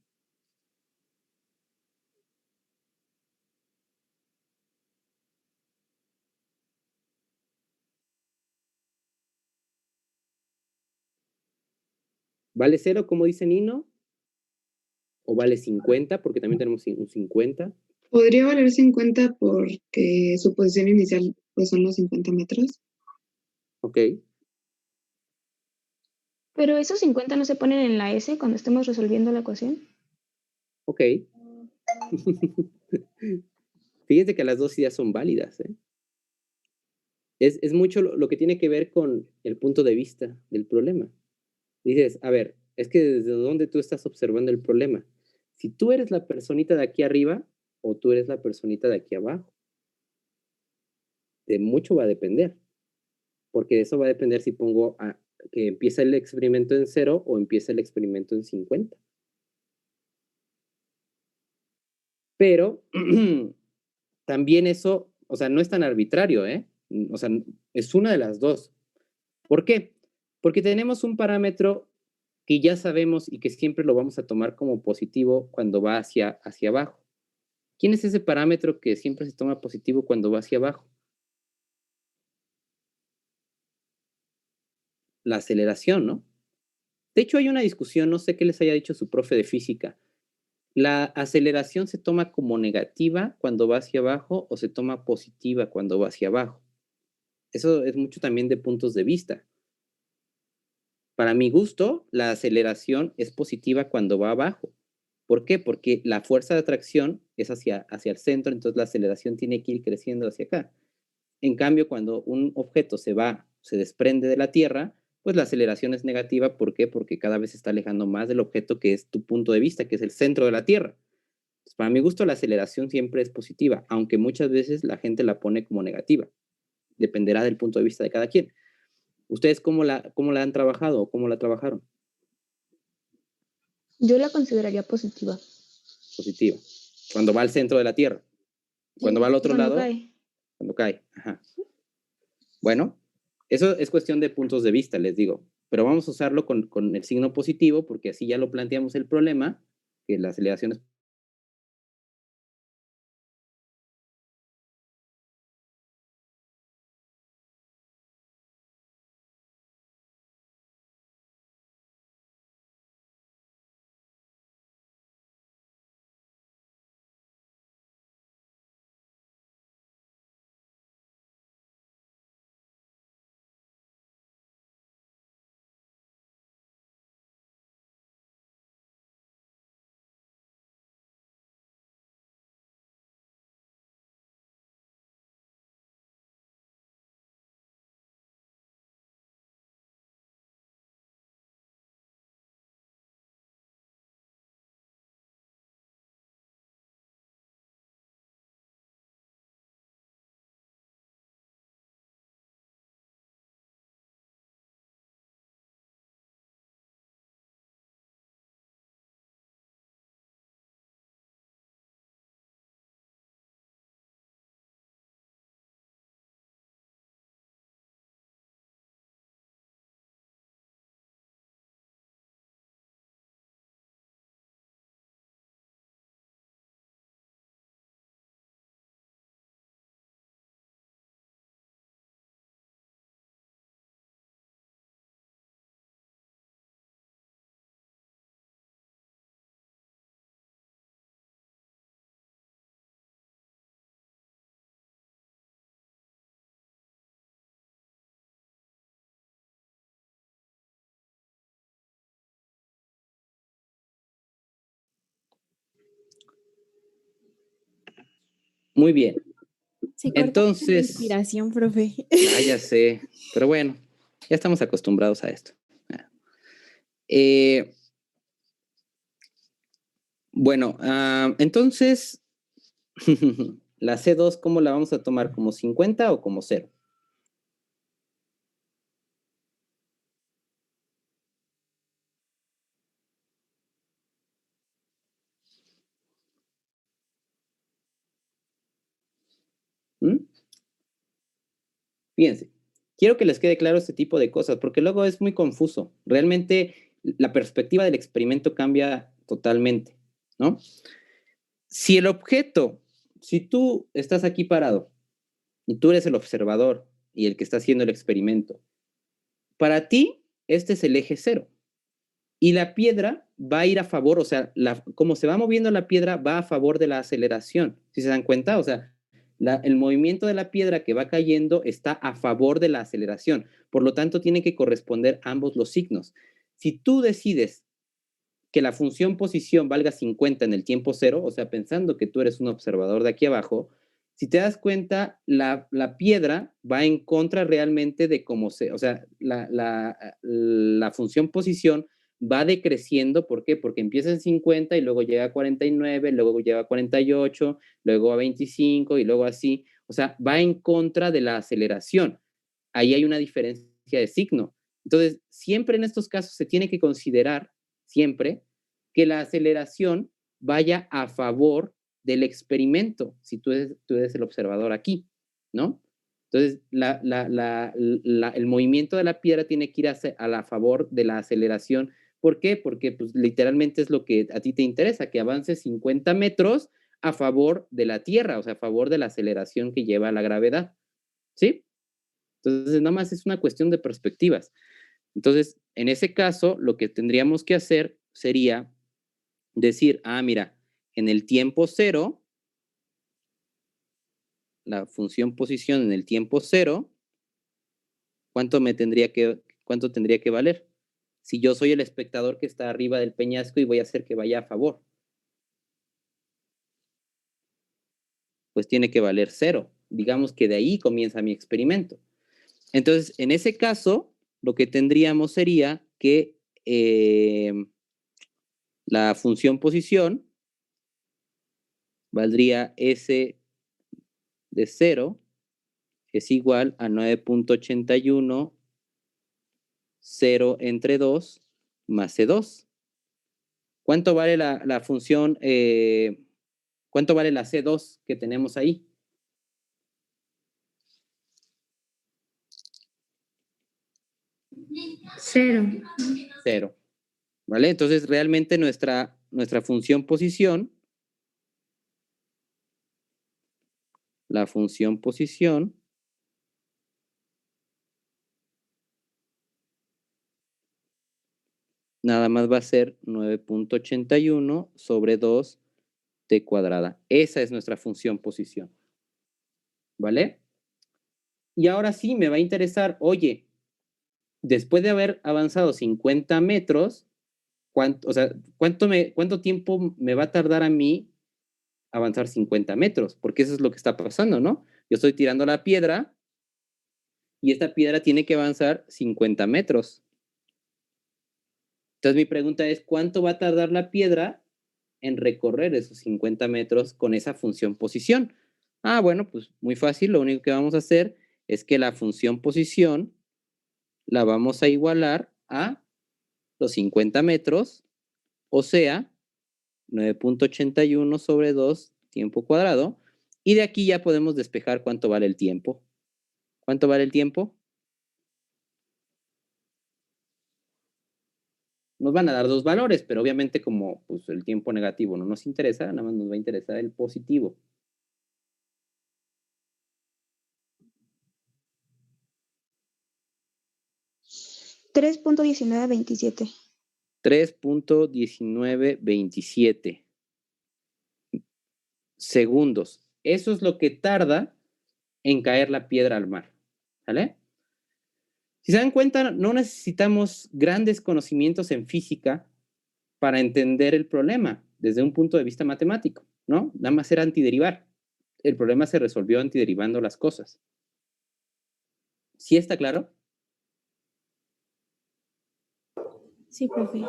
¿Vale 0, como dice Nino? ¿O vale 50? Porque también tenemos un 50. ¿Podría valer 50 porque su posición inicial pues, son los 50 metros? ¿Ok? Pero esos 50 no se ponen en la S cuando estemos resolviendo la ecuación. Ok. Fíjense que las dos ideas son válidas, ¿eh? Es mucho lo que tiene que ver con el punto de vista del problema. Dices, a ver, es que desde dónde tú estás observando el problema. Si tú eres la personita de aquí arriba o tú eres la personita de aquí abajo. De mucho va a depender. Porque eso va a depender si pongo que empieza el experimento en 0 o empieza el experimento en 50. Pero también eso, o sea, no es tan arbitrario, ¿eh? O sea, es una de las dos. ¿Por qué? Porque tenemos un parámetro que ya sabemos y que siempre lo vamos a tomar como positivo cuando va hacia abajo. ¿Quién es ese parámetro que siempre se toma positivo cuando va hacia abajo? La aceleración, ¿no? De hecho, hay una discusión, no sé qué les haya dicho su profe de física. ¿La aceleración se toma como negativa cuando va hacia abajo o se toma positiva cuando va hacia abajo? Eso es mucho también de puntos de vista. Para mi gusto, la aceleración es positiva cuando va abajo. ¿Por qué? Porque la fuerza de atracción es hacia el centro, entonces la aceleración tiene que ir creciendo hacia acá. En cambio, cuando un objeto se desprende de la Tierra, pues la aceleración es negativa. ¿Por qué? Porque cada vez se está alejando más del objeto que es tu punto de vista, que es el centro de la Tierra. Pues para mi gusto, la aceleración siempre es positiva, aunque muchas veces la gente la pone como negativa. Dependerá del punto de vista de cada quien. ¿Ustedes cómo la han trabajado o cómo la trabajaron? Yo la consideraría positiva. Positiva. Cuando va al centro de la Tierra. Cuando va al otro lado. Cae. Cuando cae. Ajá. Bueno, eso es cuestión de puntos de vista, les digo. Pero vamos a usarlo con el signo positivo, porque así ya lo planteamos el problema, que la aceleración es muy bien. Se corta Entonces, la inspiración, profe. Ya sé, pero bueno, ya estamos acostumbrados a esto. Bueno, entonces, la C2, ¿cómo la vamos a tomar? ¿Como 50 o como 0? Fíjense, quiero que les quede claro este tipo de cosas, porque luego es muy confuso. Realmente la perspectiva del experimento cambia totalmente, ¿no? Si el objeto, si tú estás aquí parado y tú eres el observador y el que está haciendo el experimento, para ti este es el eje 0 y la piedra va a ir a favor, o sea, como se va moviendo la piedra, va a favor de la aceleración. ¿Sí se dan cuenta? O sea, el movimiento de la piedra que va cayendo está a favor de la aceleración. Por lo tanto, tiene que corresponder ambos los signos. Si tú decides que la función posición valga 50 en el tiempo cero, o sea, pensando que tú eres un observador de aquí abajo, si te das cuenta, la piedra va en contra realmente de cómo o sea, la función posición va decreciendo. ¿Por qué? Porque empieza en 50 y luego llega a 49, luego llega a 48, luego a 25 y luego así. O sea, va en contra de la aceleración. Ahí hay una diferencia de signo. Entonces, siempre en estos casos se tiene que considerar, siempre, que la aceleración vaya a favor del experimento, si tú eres el observador aquí, ¿no? Entonces, el movimiento de la piedra tiene que ir a la favor de la aceleración. ¿Por qué? Porque pues, literalmente es lo que a ti te interesa, que avance 50 metros a favor de la Tierra, o sea, a favor de la aceleración que lleva la gravedad, ¿sí? Entonces, nada más es una cuestión de perspectivas. Entonces, en ese caso, lo que tendríamos que hacer sería decir, mira, en el tiempo cero, la función posición en el tiempo cero, ¿cuánto tendría que valer? Si yo soy el espectador que está arriba del peñasco y voy a hacer que vaya a favor, pues tiene que valer 0. Digamos que de ahí comienza mi experimento. Entonces, en ese caso, lo que tendríamos sería que la función posición valdría S de 0 es igual a 9.81, 0 entre 2 más C2. ¿Cuánto vale la función? ¿Cuánto vale la C2 que tenemos ahí? 0. 0. ¿Vale? Entonces, realmente nuestra función posición, la función posición, nada más va a ser 9.81 sobre 2 t cuadrada. Esa es nuestra función posición. ¿Vale? Y ahora sí me va a interesar, oye, después de haber avanzado 50 metros, ¿cuánto tiempo me va a tardar a mí avanzar 50 metros? Porque eso es lo que está pasando, ¿no? Yo estoy tirando la piedra y esta piedra tiene que avanzar 50 metros. Entonces mi pregunta es, ¿cuánto va a tardar la piedra en recorrer esos 50 metros con esa función posición? Bueno, pues muy fácil, lo único que vamos a hacer es que la función posición la vamos a igualar a los 50 metros, o sea, 9.81 sobre 2 tiempo cuadrado, y de aquí ya podemos despejar cuánto vale el tiempo. ¿Cuánto vale el tiempo? Nos van a dar 2 valores, pero obviamente como pues, el tiempo negativo no nos interesa, nada más nos va a interesar el positivo. $3.1927. 3.1927 segundos. Eso es lo que tarda en caer la piedra al mar. ¿Vale? Si se dan cuenta, no necesitamos grandes conocimientos en física para entender el problema desde un punto de vista matemático, ¿no? Nada más era antiderivar. El problema se resolvió antiderivando las cosas. ¿Sí está claro? Sí, profe.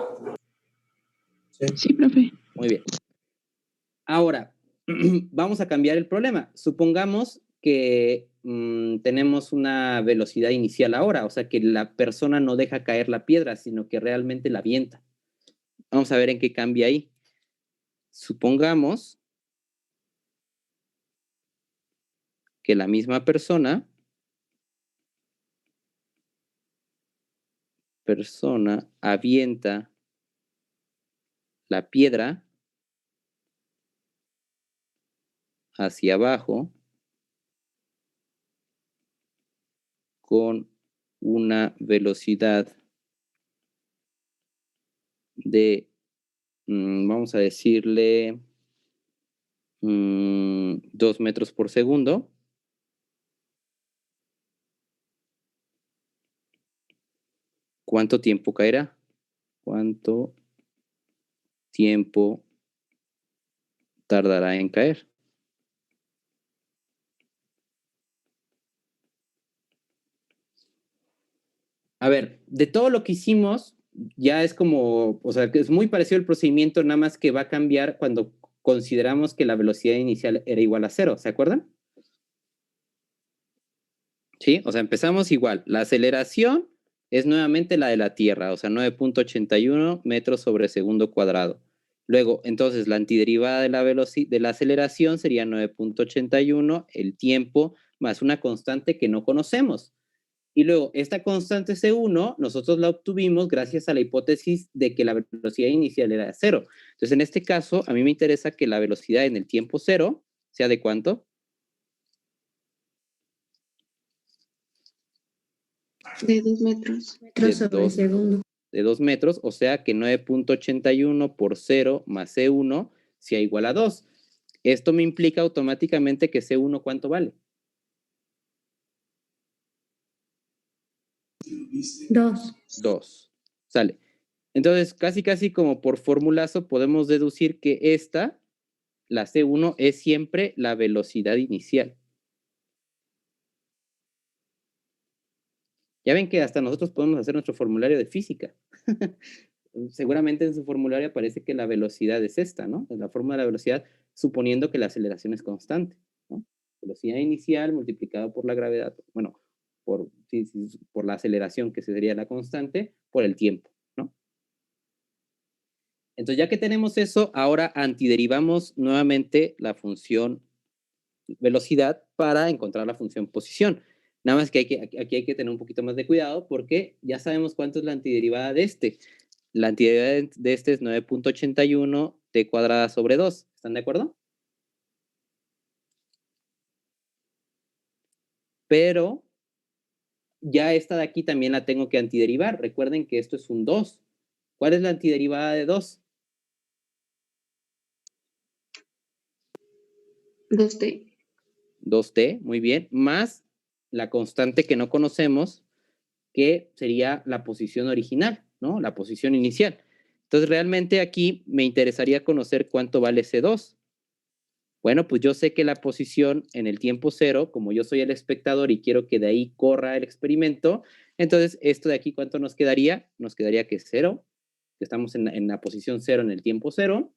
Sí, profe. Muy bien. Ahora, vamos a cambiar el problema. Supongamos que tenemos una velocidad inicial ahora, o sea que la persona no deja caer la piedra, sino que realmente la avienta. Vamos a ver en qué cambia ahí. Supongamos que la misma persona avienta la piedra hacia abajo con una velocidad de Vamos a decirle 2 metros por segundo. ¿Cuánto tiempo caerá? ¿Cuánto tiempo tardará en caer? A ver, de todo lo que hicimos, ya es como, o sea, que es muy parecido el procedimiento, nada más que va a cambiar cuando consideramos que la velocidad inicial era igual a 0, ¿se acuerdan? Sí, o sea, empezamos igual. La aceleración es nuevamente la de la Tierra, o sea, 9.81 metros sobre segundo cuadrado. Luego, entonces, la antiderivada de la aceleración sería 9.81, el tiempo más una constante que no conocemos. Y luego, esta constante C1, nosotros la obtuvimos gracias a la hipótesis de que la velocidad inicial era 0. Entonces, en este caso, a mí me interesa que la velocidad en el tiempo 0 sea de ¿cuánto? De 2 metros. Metros sobre segundo. De 2 metros, o sea que 9.81 por 0 más C1 sea igual a 2. Esto me implica automáticamente que C1, ¿cuánto vale? 2. 2. Sale. Entonces, casi como por formulazo podemos deducir que esta, la C1, es siempre la velocidad inicial. Ya ven que hasta nosotros podemos hacer nuestro formulario de física. Seguramente en su formulario aparece que la velocidad es esta, ¿no? Es la fórmula de la velocidad, suponiendo que la aceleración es constante, ¿no? Velocidad inicial multiplicada por la gravedad, bueno, por la aceleración, que sería la constante, por el tiempo, ¿no? Entonces, ya que tenemos eso, ahora antiderivamos nuevamente la función velocidad para encontrar la función posición. Nada más que aquí hay que tener un poquito más de cuidado porque ya sabemos cuánto es la antiderivada de este. La antiderivada de este es 9.81 t cuadrada sobre 2. ¿Están de acuerdo? Pero ya esta de aquí también la tengo que antiderivar. Recuerden que esto es un 2. ¿Cuál es la antiderivada de 2? 2t. 2t, muy bien, más la constante que no conocemos, que sería la posición original, ¿no? La posición inicial. Entonces, realmente aquí me interesaría conocer cuánto vale C2. Bueno, pues yo sé que la posición en el tiempo 0, como yo soy el espectador y quiero que de ahí corra el experimento, entonces esto de aquí, ¿cuánto nos quedaría? Nos quedaría que 0, que estamos en la posición 0 en el tiempo 0,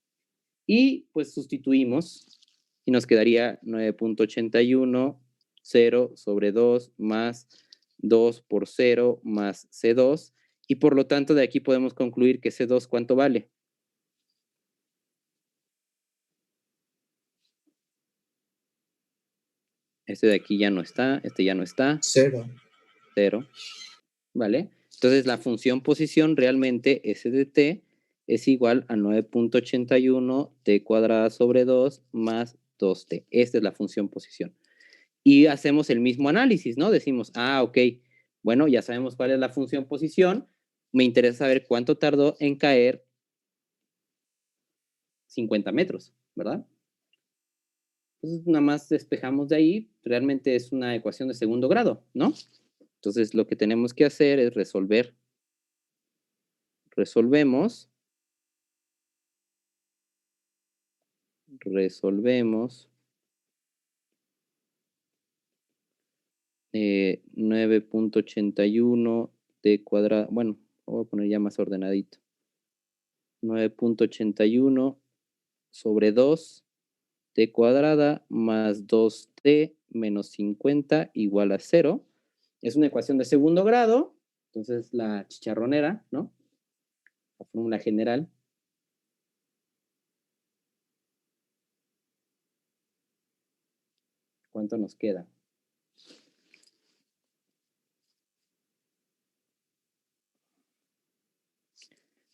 y pues sustituimos y nos quedaría 9.81, 0 sobre 2 más 2 por 0 más C2, y por lo tanto de aquí podemos concluir que C2, ¿cuánto vale? Este de aquí ya no está, este ya no está. 0. 0, ¿vale? Entonces la función posición realmente S de t es igual a 9.81 t cuadrada sobre 2 más 2t. Esta es la función posición. Y hacemos el mismo análisis, ¿no? Decimos, ok, bueno, ya sabemos cuál es la función posición, me interesa saber cuánto tardó en caer 50 metros, ¿verdad? Entonces, nada más despejamos de ahí, realmente es una ecuación de segundo grado, ¿no? Entonces, lo que tenemos que hacer es resolver. Resolvemos 9.81 t cuadrado, bueno, voy a poner ya más ordenadito. 9.81 sobre 2 t cuadrada más 2t menos 50 igual a 0. Es una ecuación de segundo grado, entonces la chicharronera, ¿no? La fórmula general. ¿Cuánto nos queda?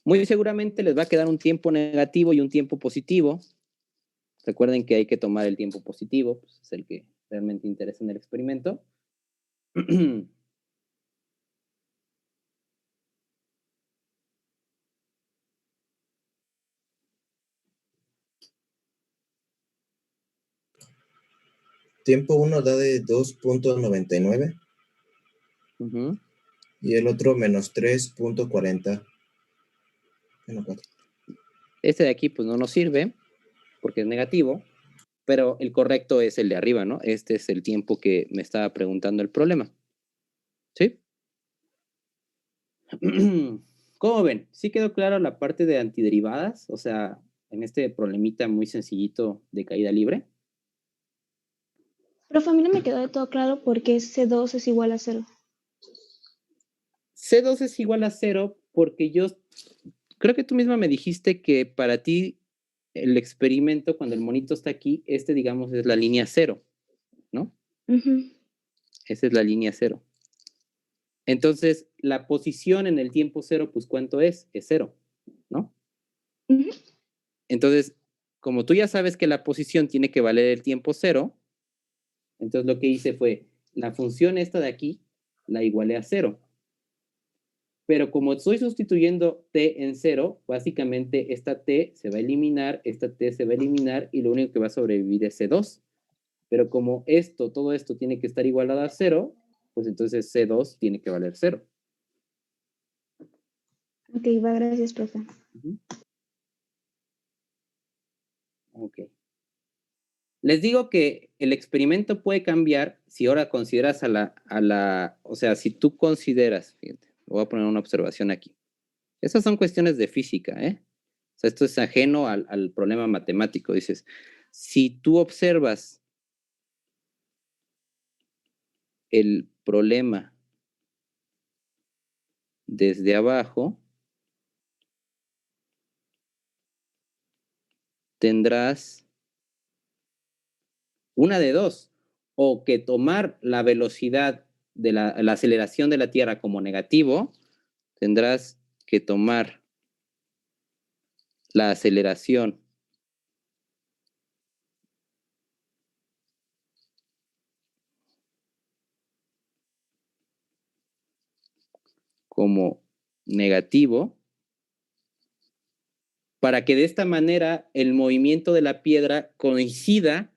Muy seguramente les va a quedar un tiempo negativo y un tiempo positivo. Recuerden que hay que tomar el tiempo positivo, pues es el que realmente interesa en el experimento. tiempo 1 da de 2.99 Ujú. y el otro menos 3.40. Bueno, 4. Este de aquí pues no nos sirve porque es negativo, pero el correcto es el de arriba, ¿no? Este es el tiempo que me estaba preguntando el problema. ¿Sí? ¿Cómo ven? ¿Sí quedó claro la parte de antiderivadas? O sea, en este problemita muy sencillito de caída libre. Profe, a mí no me quedó de todo claro por qué C2 es igual a 0. C2 es igual a 0 porque yo creo que tú misma me dijiste que para ti el experimento, cuando el monito está aquí, digamos, es la línea 0, ¿no? Ujú. Esa es la línea 0. Entonces, la posición en el tiempo 0, pues, ¿cuánto es? Es 0, ¿no? Ujú. Entonces, como tú ya sabes que la posición tiene que valer el tiempo 0, entonces lo que hice fue, la función esta de aquí, la igualé a 0. Pero como estoy sustituyendo t en 0, básicamente esta t se va a eliminar, esta t se va a eliminar y lo único que va a sobrevivir es C2. Pero como todo esto tiene que estar igualado a 0, pues entonces C2 tiene que valer 0. Ok, va, gracias, profe. Uh-huh. Ok. Les digo que el experimento puede cambiar si ahora consideras o sea, si tú consideras, fíjate, voy a poner una observación aquí. Esas son cuestiones de física, ¿eh? O sea, esto es ajeno al problema matemático. Dices, si tú observas el problema desde abajo, tendrás una de dos, o que tomar la velocidad de la aceleración de la Tierra como negativo, tendrás que tomar la aceleración como negativo, para que de esta manera el movimiento de la piedra coincida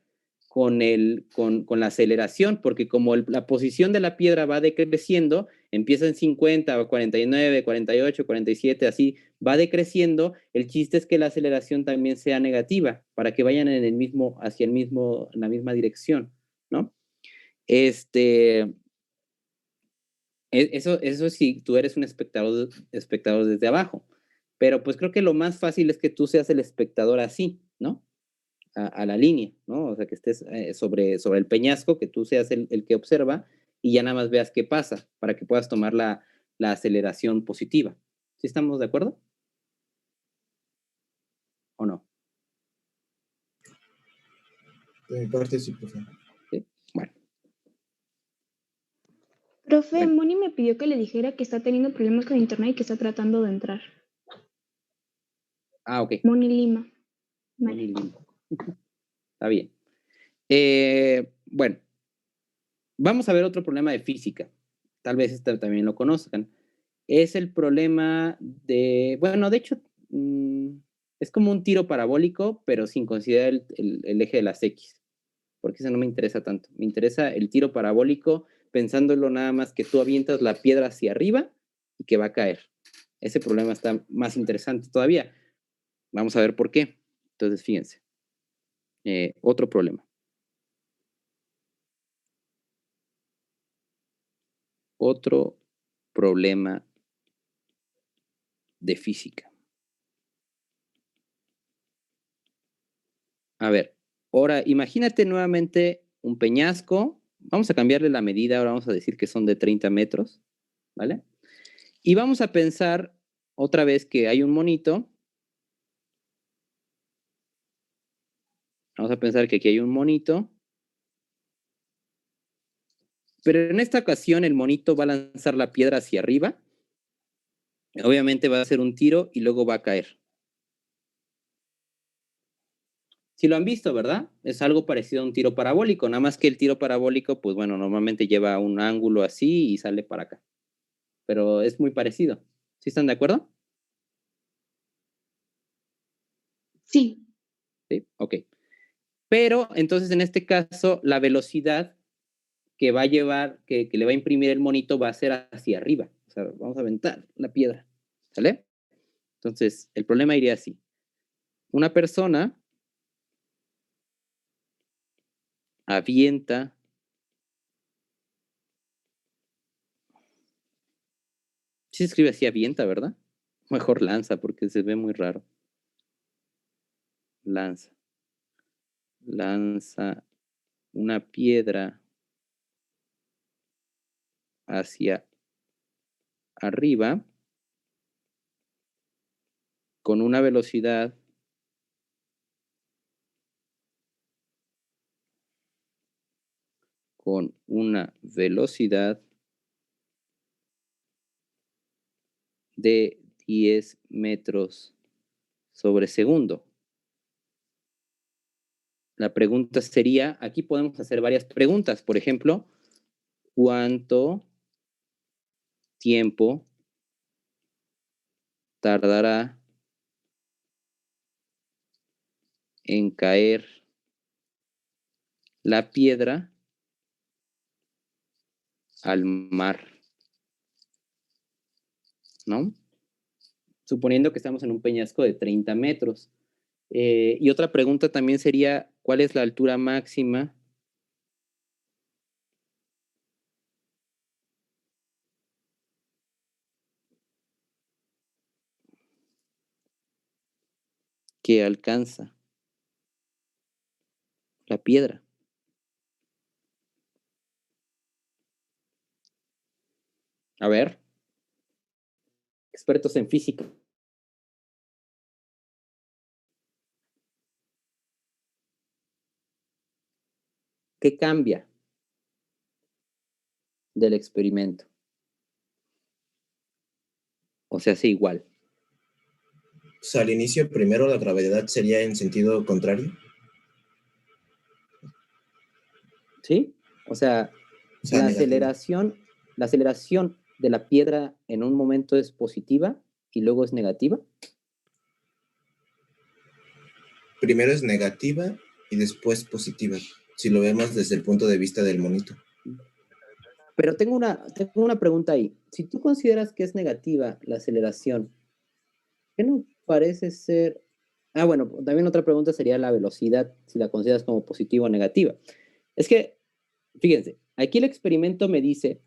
con la aceleración, porque como la posición de la piedra va decreciendo, empieza en 50, 49, 48, 47, así va decreciendo, el chiste es que la aceleración también sea negativa, para que vayan en la misma dirección, ¿no? Eso sí, tú eres un espectador desde abajo, pero pues creo que lo más fácil es que tú seas el espectador así, ¿no? A la línea, ¿no? O sea, que estés sobre el peñasco, que tú seas el que observa y ya nada más veas qué pasa para que puedas tomar la aceleración positiva. ¿Sí estamos de acuerdo? ¿O no? De mi parte sí, profe. ¿Sí? Bueno. Profe, Bueno. Moni me pidió que le dijera que está teniendo problemas con internet y que está tratando de entrar. Ah, ok. Moni Lima. Vale. Moni Lima. Está bien. Bueno, vamos a ver otro problema de física. Tal vez este también lo conozcan. Es el problema bueno, de hecho, es como un tiro parabólico, pero sin considerar el eje de las X, porque eso no me interesa tanto. Me interesa el tiro parabólico pensándolo nada más que tú avientas la piedra hacia arriba y que va a caer. Ese problema está más interesante todavía. Vamos a ver por qué. Entonces, fíjense. Otro problema. Otro problema de física. A ver, ahora imagínate nuevamente un peñasco. Vamos a cambiarle la medida, ahora vamos a decir que son de 30 metros, ¿vale? Y vamos a pensar otra vez que hay un monito. Vamos a pensar que aquí hay un monito. Pero en esta ocasión el monito va a lanzar la piedra hacia arriba. Obviamente va a hacer un tiro y luego va a caer. Sí lo han visto, ¿verdad? Es algo parecido a un tiro parabólico, nada más que el tiro parabólico, pues bueno, normalmente lleva un ángulo así y sale para acá. Pero es muy parecido. ¿Sí están de acuerdo? Sí. Sí, ok. Pero entonces en este caso la velocidad que va a llevar, que le va a imprimir el monito va a ser hacia arriba. O sea, vamos a aventar la piedra, ¿sale? Entonces, el problema iría así. Una persona avienta sí se escribe así, avienta, ¿verdad? Mejor lanza porque se ve muy raro. Lanza una piedra hacia arriba con una velocidad de 10 metros sobre segundo. La pregunta sería, aquí podemos hacer varias preguntas. Por ejemplo, ¿cuánto tiempo tardará en caer la piedra al mar? ¿No? Suponiendo que estamos en un peñasco de 30 metros. Y otra pregunta también sería, ¿cuál es la altura máxima que alcanza la piedra? A ver, expertos en física. ¿Qué cambia del experimento? O sea, hace igual. O sea, al inicio, primero la gravedad sería en sentido contrario. ¿Sí? O sea la aceleración de la piedra en un momento es positiva y luego es negativa. Primero es negativa y después positiva, si lo vemos desde el punto de vista del monito. Pero tengo una pregunta ahí. Si tú consideras que es negativa la aceleración, ¿qué no parece ser? Ah, bueno, también otra pregunta sería la velocidad, si la consideras como positiva o negativa. Es que, fíjense, aquí el experimento me dice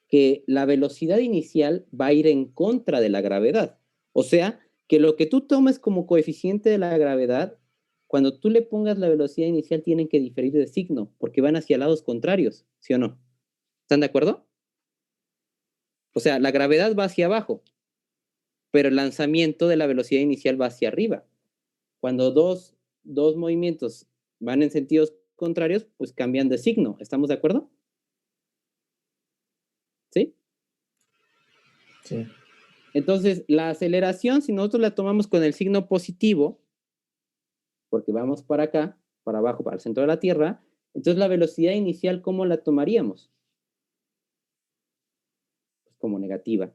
que la velocidad inicial va a ir en contra de la gravedad. O sea, que lo que tú tomes como coeficiente de la gravedad, cuando tú le pongas la velocidad inicial, tienen que diferir de signo, porque van hacia lados contrarios, ¿sí o no? ¿Están de acuerdo? O sea, la gravedad va hacia abajo, pero el lanzamiento de la velocidad inicial va hacia arriba. Cuando dos movimientos van en sentidos contrarios, pues cambian de signo. ¿Estamos de acuerdo? ¿Sí? Sí. Entonces, la aceleración, si nosotros la tomamos con el signo positivo, porque vamos para acá, para abajo, para el centro de la Tierra, entonces la velocidad inicial, ¿cómo la tomaríamos? Pues como negativa.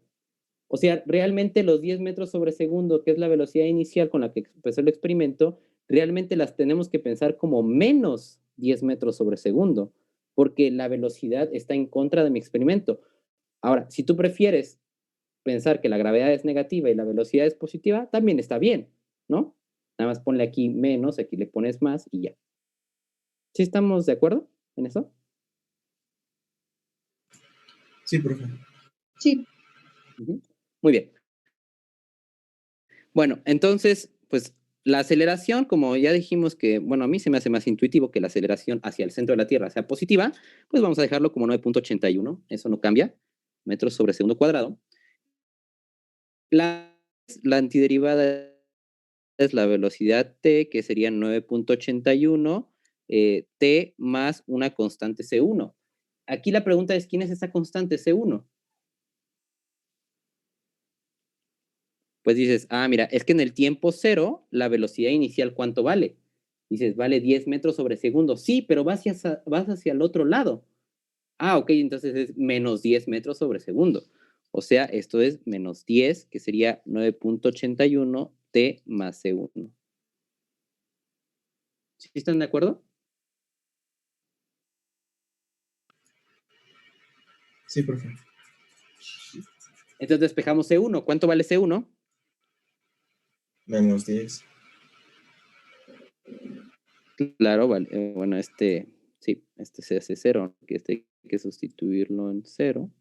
O sea, realmente los 10 metros sobre segundo, que es la velocidad inicial con la que empezó el experimento, realmente las tenemos que pensar como menos 10 metros sobre segundo, porque la velocidad está en contra de mi experimento. Ahora, si tú prefieres pensar que la gravedad es negativa y la velocidad es positiva, también está bien, ¿no? Nada más ponle aquí menos, aquí le pones más y ya. ¿Sí estamos de acuerdo en eso? Sí, profe. Sí. Muy bien. Bueno, entonces, pues la aceleración, como ya dijimos que, bueno, a mí se me hace más intuitivo que la aceleración hacia el centro de la Tierra sea positiva, pues vamos a dejarlo como 9.81, eso no cambia, metros sobre segundo cuadrado. La antiderivada es la velocidad t, que sería 9.81, t más una constante C1. Aquí la pregunta es, ¿quién es esa constante C1? Pues dices, mira, es que en el tiempo cero, la velocidad inicial, ¿cuánto vale? Dices, vale 10 metros sobre segundo. Sí, pero vas hacia el otro lado. Ok, entonces es menos 10 metros sobre segundo. O sea, esto es menos 10, que sería 9.81 t más C1. ¿Sí están de acuerdo? Sí, profe. Entonces despejamos C1. ¿Cuánto vale C1? Menos 10. Claro, vale. Bueno, sí, se hace 0, que hay que sustituirlo en 0.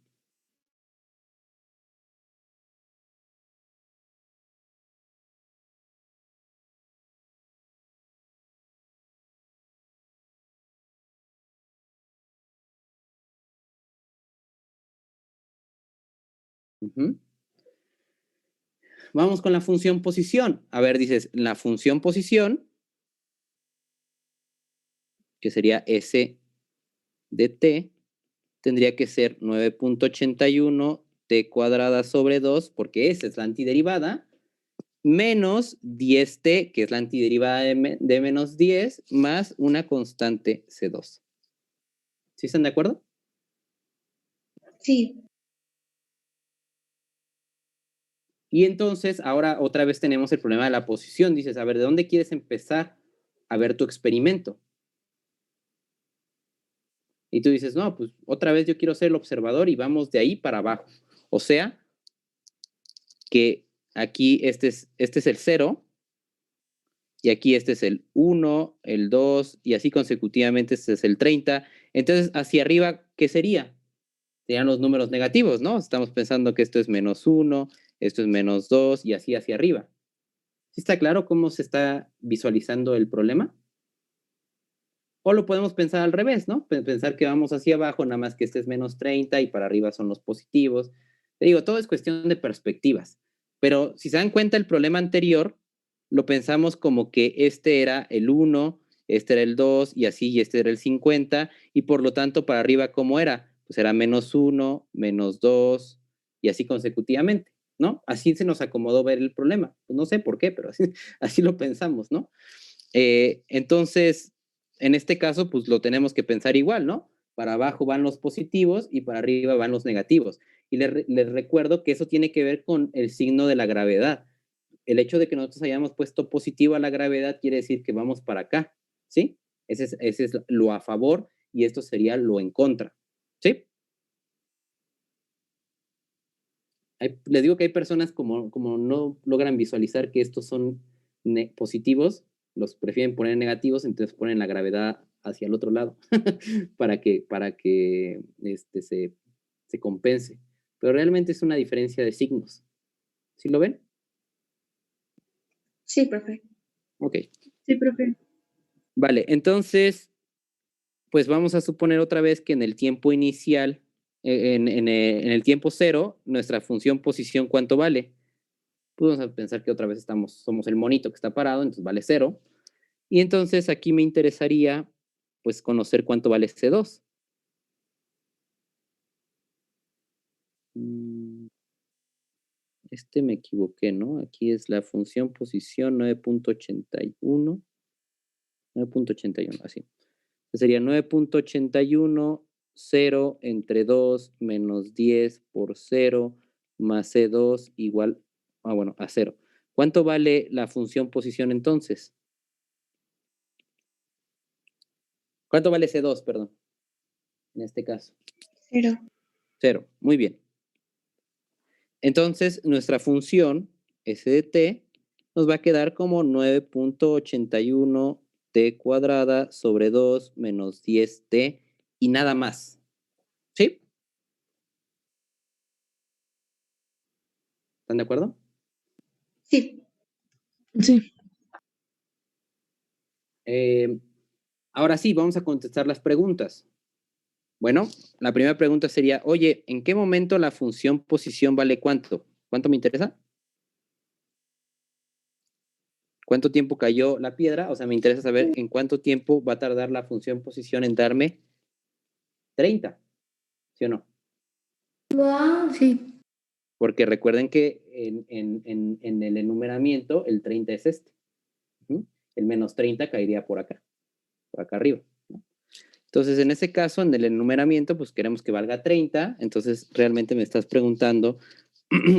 Vamos con la función posición. A ver, dices, la función posición, que sería S de t, tendría que ser 9.81 t cuadrada sobre 2, porque esa es la antiderivada, menos 10t, que es la antiderivada de menos 10, más una constante C2. ¿Sí están de acuerdo? Sí. Y entonces, ahora otra vez tenemos el problema de la posición. Dices, a ver, ¿de dónde quieres empezar a ver tu experimento? Y tú dices, no, pues otra vez yo quiero ser el observador y vamos de ahí para abajo. O sea, que aquí este es el 0, y aquí este es el 1, el 2, y así consecutivamente este es el 30. Entonces, hacia arriba, ¿qué sería? Serían los números negativos, ¿no? Estamos pensando que esto es menos 1, esto es menos 2, y así hacia arriba. ¿Sí está claro cómo se está visualizando el problema? O lo podemos pensar al revés, ¿no? Pensar que vamos hacia abajo, nada más que este es menos 30 y para arriba son los positivos. Te digo, todo es cuestión de perspectivas. Pero si se dan cuenta, el problema anterior lo pensamos como que este era el 1, este era el 2 y así, y este era el 50, y por lo tanto para arriba, ¿cómo era? Pues era menos 1, menos 2 y así consecutivamente, ¿no? Así se nos acomodó ver el problema. Pues no sé por qué, pero así lo pensamos, ¿no? Entonces, en este caso, pues lo tenemos que pensar igual, ¿no? Para abajo van los positivos y para arriba van los negativos. Y les recuerdo que eso tiene que ver con el signo de la gravedad. El hecho de que nosotros hayamos puesto positivo a la gravedad quiere decir que vamos para acá, ¿sí? Ese es lo a favor y esto sería lo en contra, ¿sí? Les digo que hay personas como no logran visualizar que estos son positivos, los prefieren poner negativos, entonces ponen la gravedad hacia el otro lado para que se compense. Pero realmente es una diferencia de signos. ¿Sí lo ven? Sí, profe. Ok. Sí, profe. Vale, entonces, pues vamos a suponer otra vez que en el tiempo inicial, en el tiempo 0, nuestra función posición, ¿cuánto vale? Pues vamos a pensar que otra vez somos el monito que está parado, entonces vale 0. Y entonces aquí me interesaría, pues, conocer cuánto vale C2. Me equivoqué, ¿no? Aquí es la función posición 9.81. 9.81, así. Sería 9.81, 0 entre 2 menos 10 por 0 más C2 igual, bueno, a 0. ¿Cuánto vale la función posición entonces? ¿Cuánto vale C2, perdón? En este caso. 0. 0, muy bien. Entonces, nuestra función S de t nos va a quedar como 9.81 t cuadrada sobre 2 menos 10t y nada más. ¿Sí? ¿Están de acuerdo? Sí. Sí. Ahora sí, vamos a contestar las preguntas. Bueno, la primera pregunta sería, oye, ¿en qué momento la función posición vale cuánto? ¿Cuánto me interesa? ¿Cuánto tiempo cayó la piedra? O sea, me interesa saber en cuánto tiempo va a tardar la función posición en darme 30, ¿sí o no? Sí. Porque recuerden que en el enumeramiento el 30 es este. El menos 30 caería por acá arriba, ¿no? Entonces, en ese caso, en el enumeramiento, pues queremos que valga 30. Entonces, realmente me estás preguntando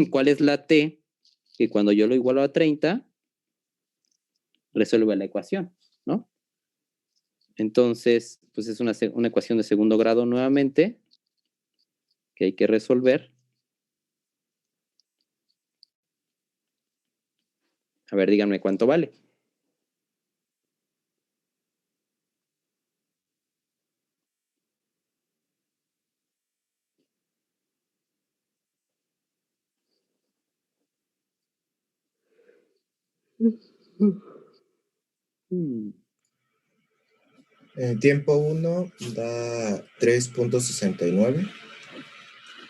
cuál es la t que cuando yo lo igualo a 30, resuelve la ecuación, ¿no? Entonces, pues es una ecuación de segundo grado nuevamente que hay que resolver. A ver, díganme cuánto vale. Tiempo 1 da 3.69.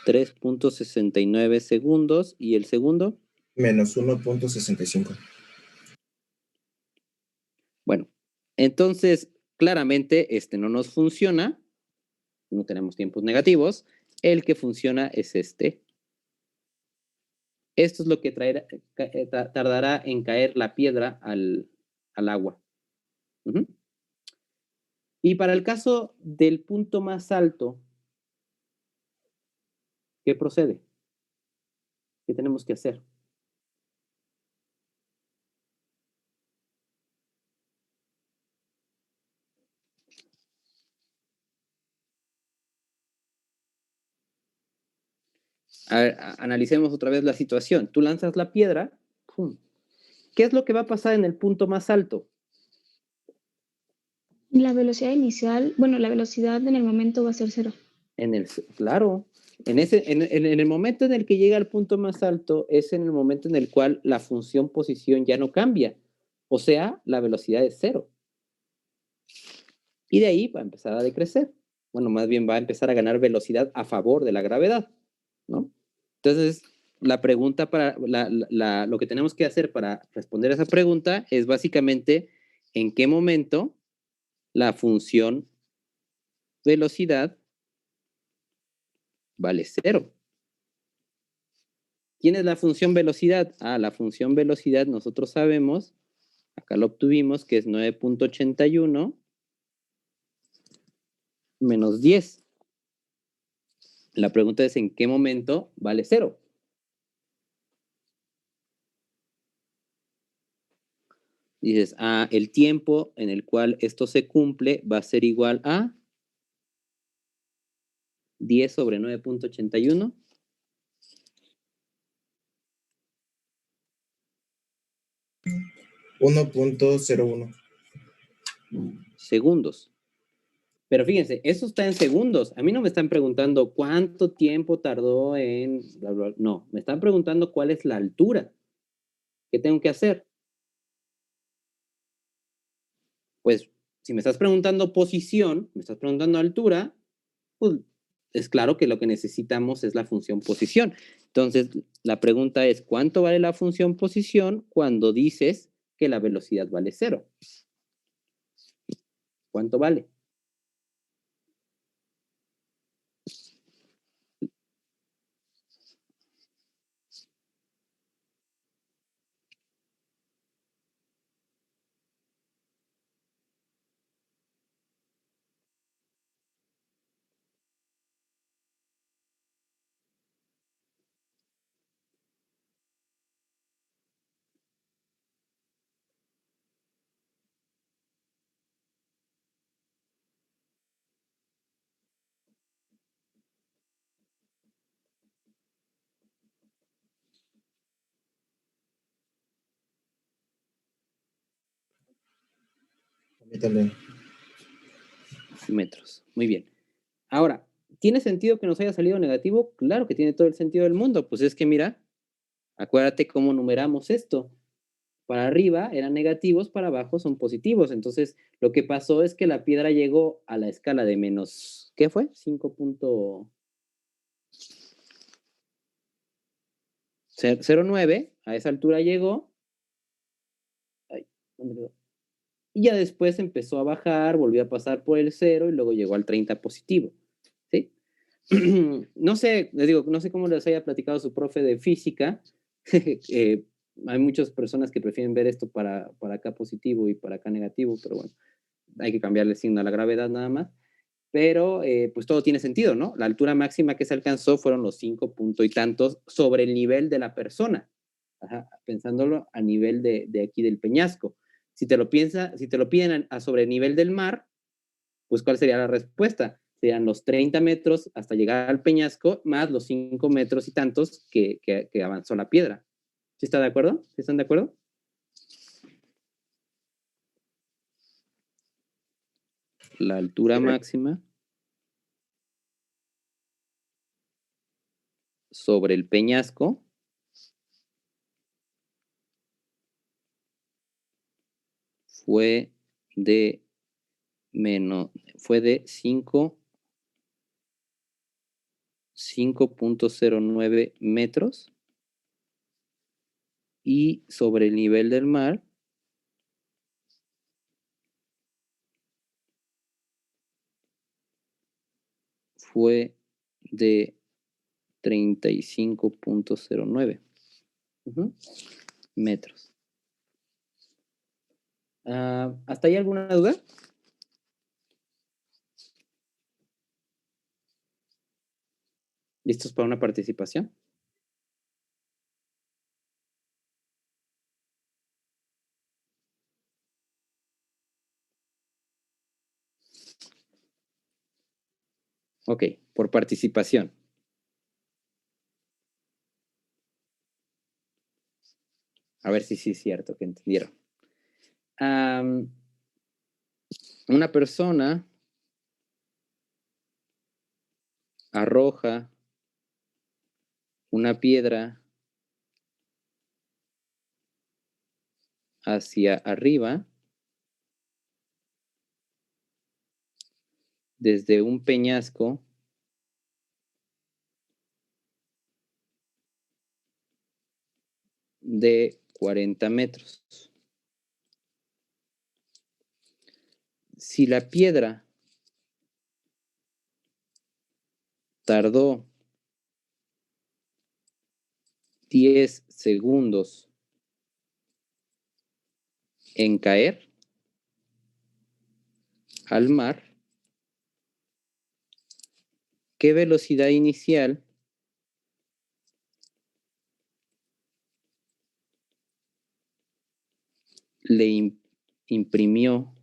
3.69 segundos. ¿Y el segundo? Menos 1.65. Bueno, entonces, claramente, este no nos funciona. No tenemos tiempos negativos. El que funciona es este. Esto es lo que tardará en caer la piedra al agua. Uh-huh. Y para el caso del punto más alto, ¿qué procede? ¿Qué tenemos que hacer? A ver, analicemos otra vez la situación. Tú lanzas la piedra. ¡Pum! ¿Qué es lo que va a pasar en el punto más alto? La velocidad inicial, bueno, la velocidad en el momento va a ser 0. Claro. En el momento en el que llega al punto más alto es en el momento en el cual la función posición ya no cambia. O sea, la velocidad es 0. Y de ahí va a empezar a decrecer. Bueno, más bien va a empezar a ganar velocidad a favor de la gravedad, ¿no? Entonces, la pregunta lo que tenemos que hacer para responder a esa pregunta es básicamente en qué momento la función velocidad vale 0. ¿Quién es la función velocidad? La función velocidad nosotros sabemos, acá lo obtuvimos, que es 9.81 menos 10. La pregunta es en qué momento vale 0. Dices, el tiempo en el cual esto se cumple va a ser igual a 10 sobre 9.81. $1.01. Segundos. Pero fíjense, eso está en segundos. A mí no me están preguntando cuánto tiempo tardó en... Bla, bla. No, me están preguntando cuál es la altura. ¿Qué tengo que hacer? Pues, si me estás preguntando posición, me estás preguntando altura, pues es claro que lo que necesitamos es la función posición. Entonces, la pregunta es, ¿cuánto vale la función posición cuando dices que la velocidad vale 0? ¿Cuánto vale? A mí también. Metros. Muy bien. Ahora, ¿tiene sentido que nos haya salido negativo? Claro que tiene todo el sentido del mundo. Pues es que mira, acuérdate cómo numeramos esto. Para arriba eran negativos, para abajo son positivos. Entonces, lo que pasó es que la piedra llegó a la escala de menos, ¿qué fue? 5.09. A esa altura llegó. Ay, ¿dónde quedó? Y ya después empezó a bajar, volvió a pasar por el 0 y luego llegó al 30 positivo. ¿Sí? No sé, les digo, no sé cómo les haya platicado su profe de física. Hay muchas personas que prefieren ver esto para acá positivo y para acá negativo, pero bueno, hay que cambiarle el signo a la gravedad nada más. Pero pues todo tiene sentido, ¿no? La altura máxima que se alcanzó fueron los 5 puntos y tantos sobre el nivel de la persona. Ajá, pensándolo a nivel de aquí del peñasco. Si te lo piden a sobre el nivel del mar, pues ¿cuál sería la respuesta? Serían los 30 metros hasta llegar al peñasco, más los 5 metros y tantos que avanzó la piedra. ¿Sí está de acuerdo? ¿Sí están de acuerdo? La altura máxima sobre el peñasco fue de 5.09 metros y sobre el nivel del mar fue de 35.09 metros. ¿Hasta ahí alguna duda? ¿Listos para una participación? Ok, por participación. A ver si sí es cierto que entendieron. Una persona arroja una piedra hacia arriba desde un peñasco de 40 metros. Si la piedra tardó 10 segundos en caer al mar, ¿qué velocidad inicial le imprimió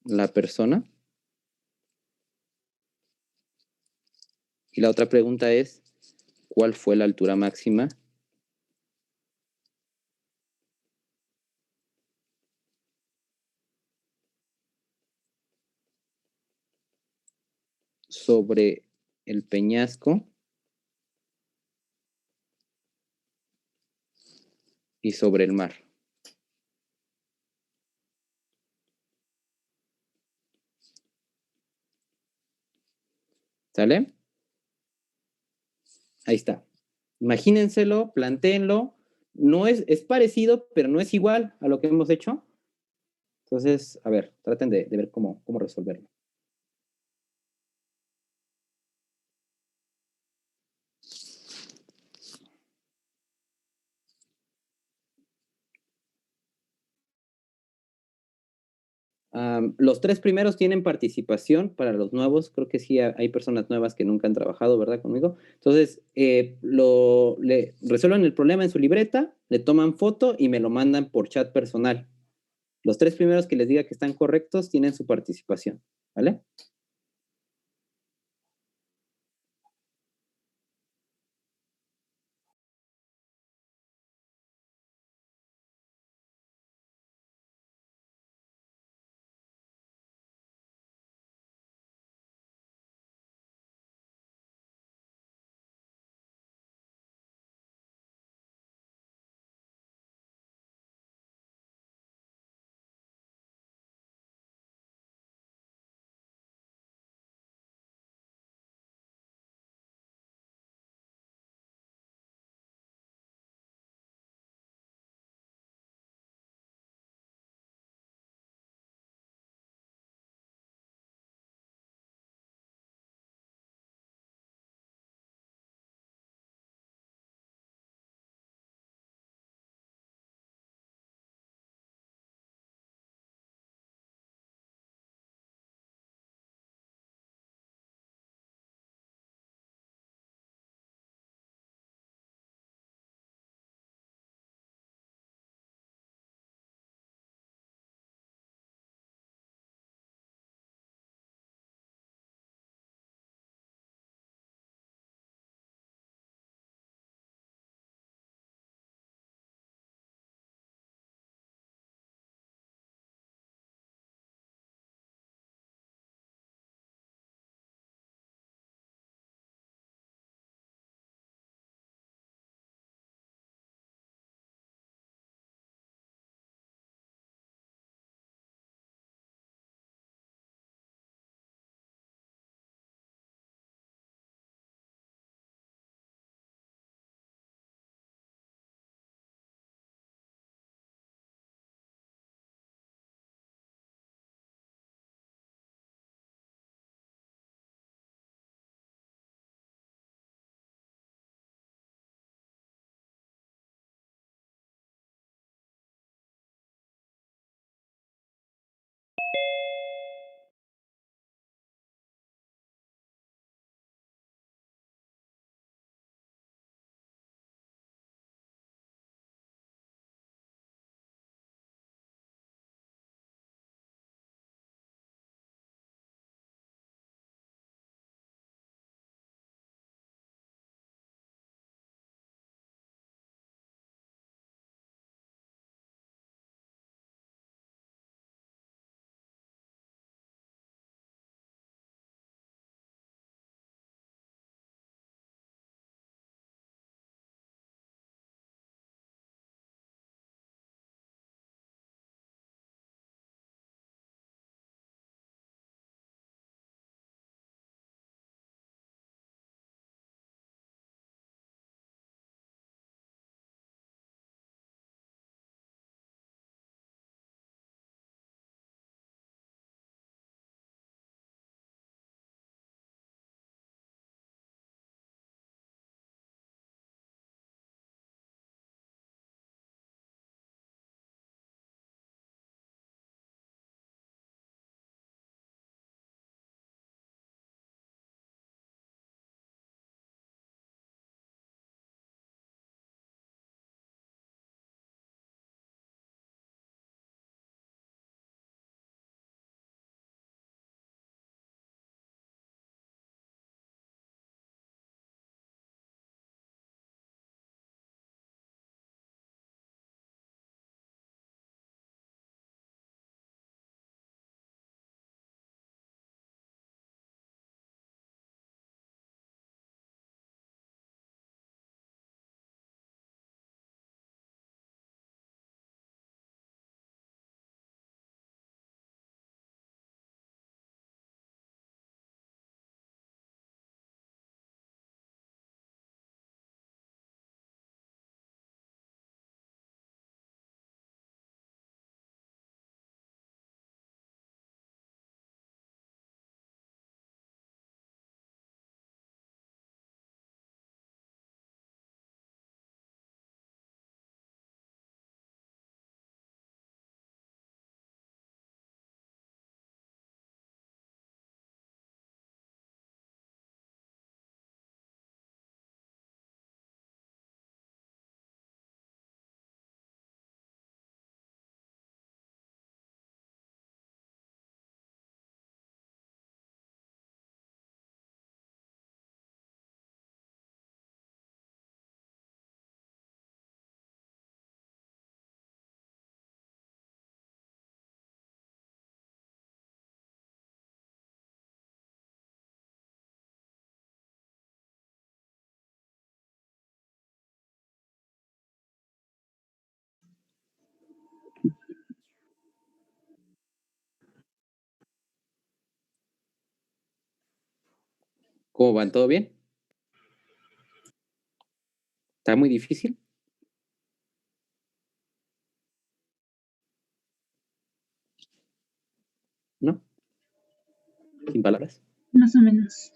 la persona? Y la otra pregunta es, ¿cuál fue la altura máxima sobre el peñasco y sobre el mar? ¿Sale? Ahí está. Imagínenselo, plantéenlo. No es parecido, pero no es igual a lo que hemos hecho. Entonces, a ver, traten de ver cómo resolverlo. Los 3 primeros tienen participación para los nuevos. Creo que sí hay personas nuevas que nunca han trabajado, ¿verdad? Conmigo. Entonces, le resuelven el problema en su libreta, le toman foto y me lo mandan por chat personal. Los 3 primeros que les diga que están correctos tienen su participación, ¿vale? ¿Cómo van? ¿Todo bien? ¿Está muy difícil? ¿No? ¿Sin palabras? Más o menos.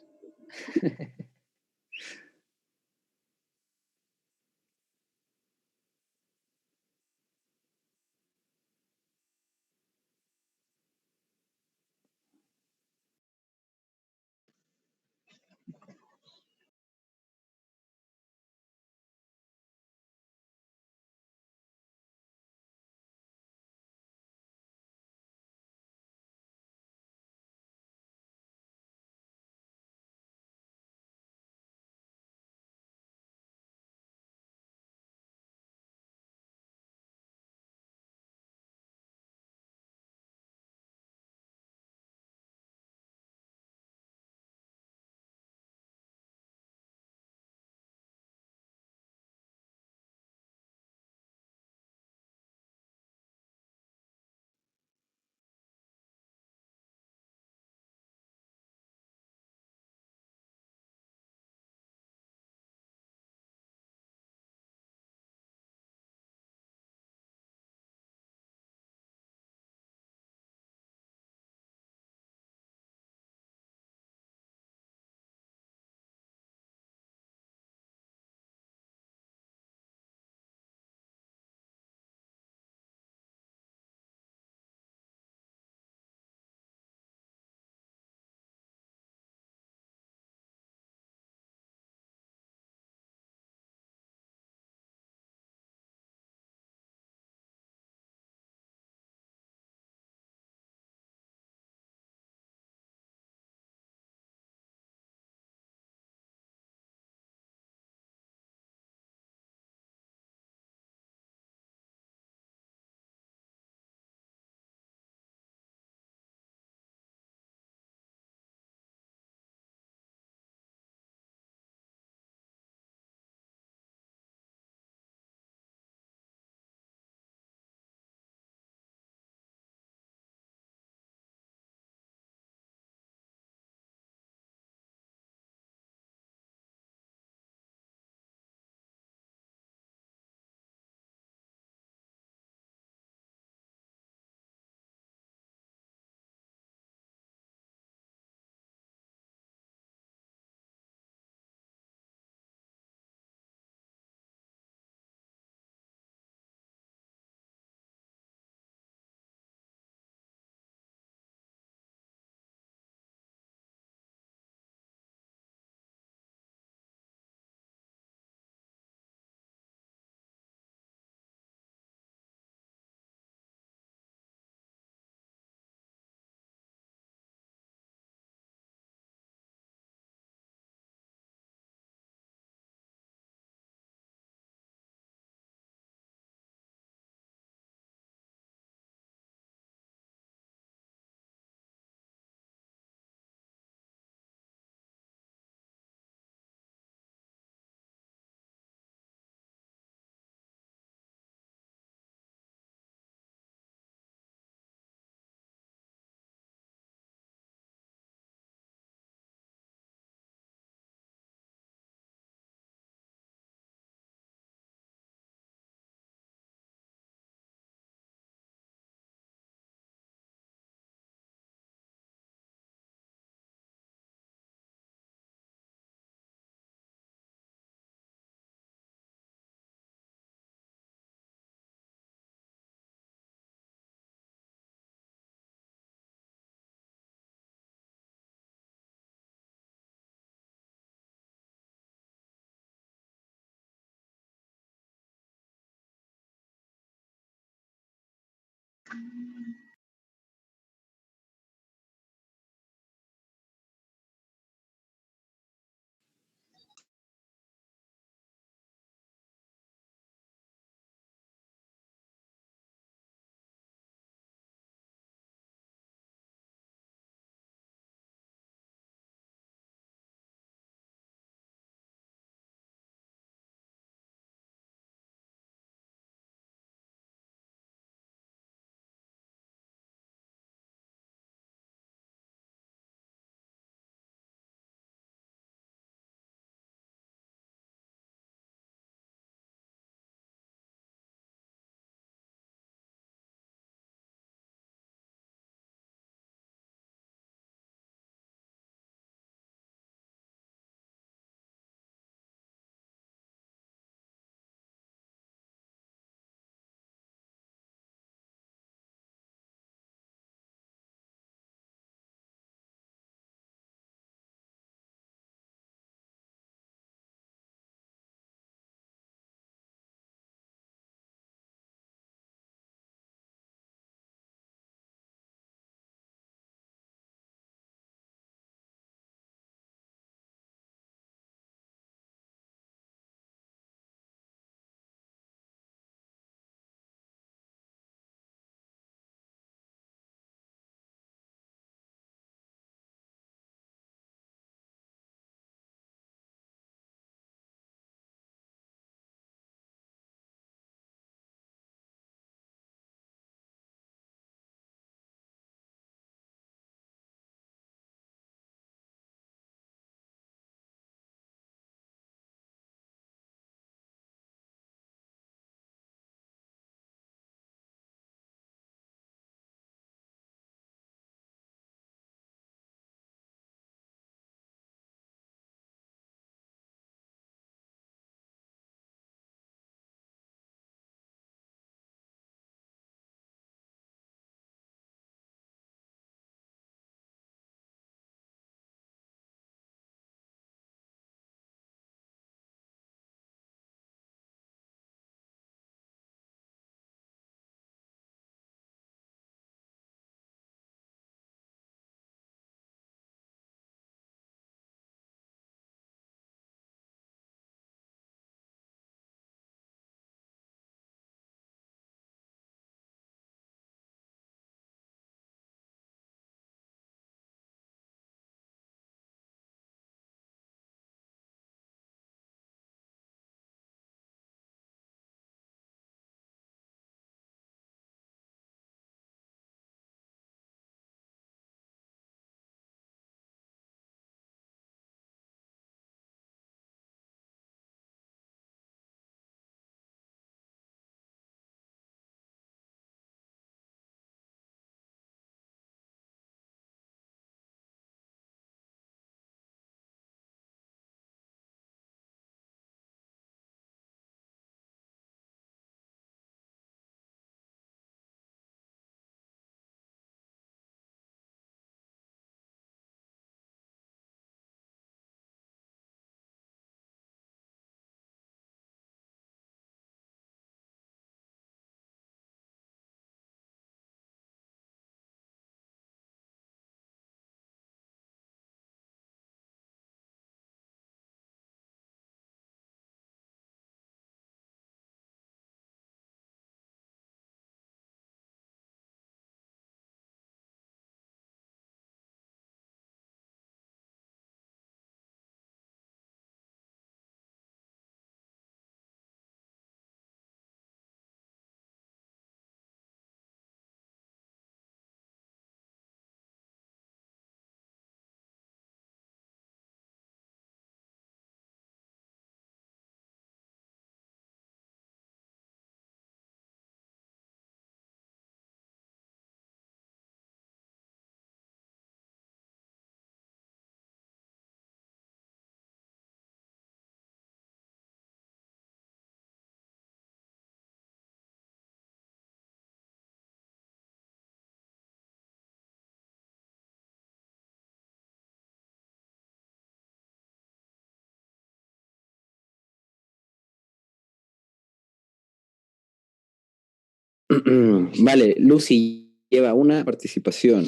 Vale, Lucy lleva una participación.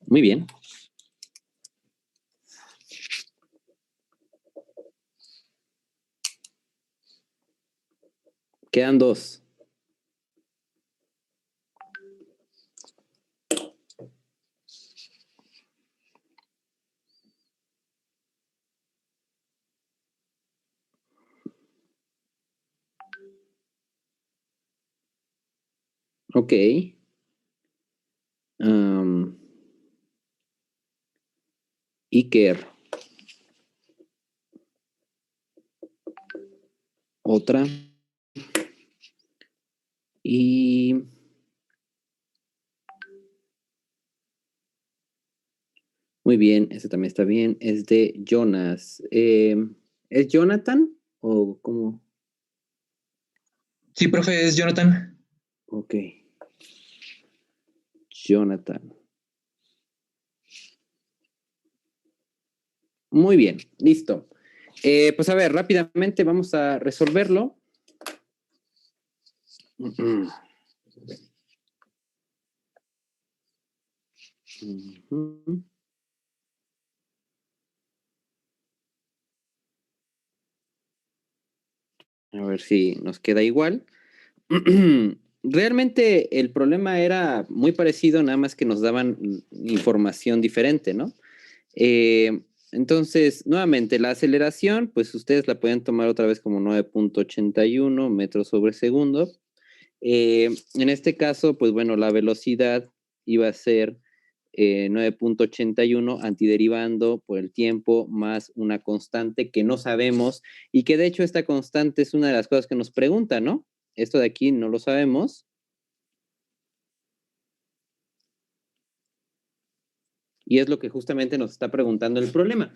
Muy bien. Quedan 2. Ok. Iker. Otra. Y... Muy bien, ese también está bien. Es de Jonas. ¿Es Jonathan o cómo? Sí, profe, es Jonathan. Ok. Jonathan. Muy bien, listo. Pues a ver, rápidamente vamos a resolverlo. A ver si nos queda igual. Realmente el problema era muy parecido, nada más que nos daban información diferente, ¿no? Entonces, nuevamente, la aceleración, pues ustedes la pueden tomar otra vez como 9.81 metros sobre segundo. En este caso, pues bueno, la velocidad iba a ser 9.81 antiderivando por el tiempo más una constante que no sabemos y que de hecho esta constante es una de las cosas que nos pregunta, ¿no? Esto de aquí no lo sabemos. Y es lo que justamente nos está preguntando el problema.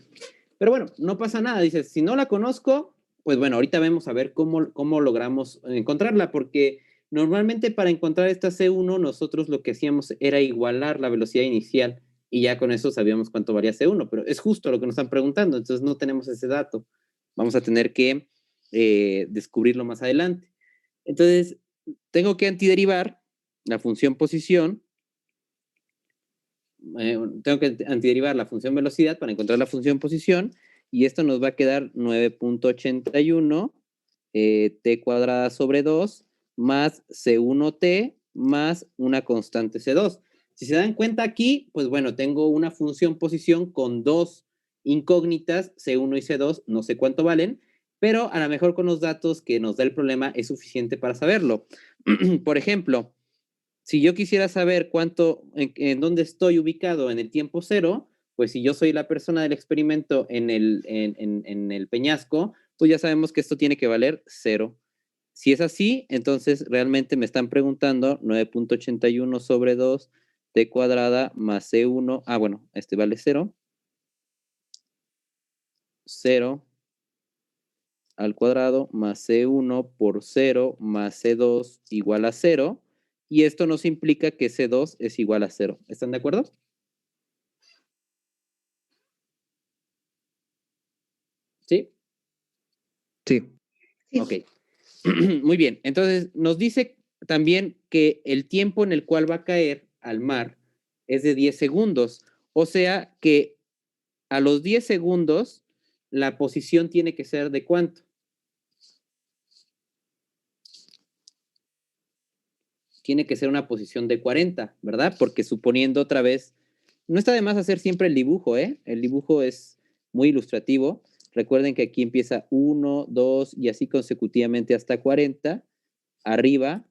Pero bueno, no pasa nada. Dices, si no la conozco, pues bueno, ahorita vamos a ver cómo logramos encontrarla, porque normalmente para encontrar esta C1 nosotros lo que hacíamos era igualar la velocidad inicial y ya con eso sabíamos cuánto varía C1, pero es justo lo que nos están preguntando, entonces no tenemos ese dato. Vamos a tener que descubrirlo más adelante. Entonces, tengo que antiderivar la función posición, tengo que antiderivar la función velocidad para encontrar la función posición, y esto nos va a quedar 9.81 t cuadrada sobre 2 más C1t más una constante C2. Si se dan cuenta aquí, pues bueno, tengo una función posición con dos incógnitas, C1 y C2, no sé cuánto valen, pero a lo mejor con los datos que nos da el problema es suficiente para saberlo. Por ejemplo, si yo quisiera saber en dónde estoy ubicado en el tiempo cero, pues si yo soy la persona del experimento en el peñasco, pues ya sabemos que esto tiene que valer 0. Si es así, entonces realmente me están preguntando 9.81 sobre 2 t cuadrada más C1. Bueno, este vale 0. 0 al cuadrado más C1 por 0 más C2 igual a 0. Y esto nos implica que C2 es igual a 0. ¿Están de acuerdo? ¿Sí? Sí. Ok. Muy bien. Entonces, nos dice también que el tiempo en el cual va a caer al mar es de 10 segundos. O sea que a los 10 segundos, la posición tiene que ser ¿de cuánto? Tiene que ser una posición de 40, ¿verdad? Porque suponiendo otra vez, no está de más hacer siempre el dibujo, ¿eh? El dibujo es muy ilustrativo. Recuerden que aquí empieza 1, 2 y así consecutivamente hasta 40. Arriba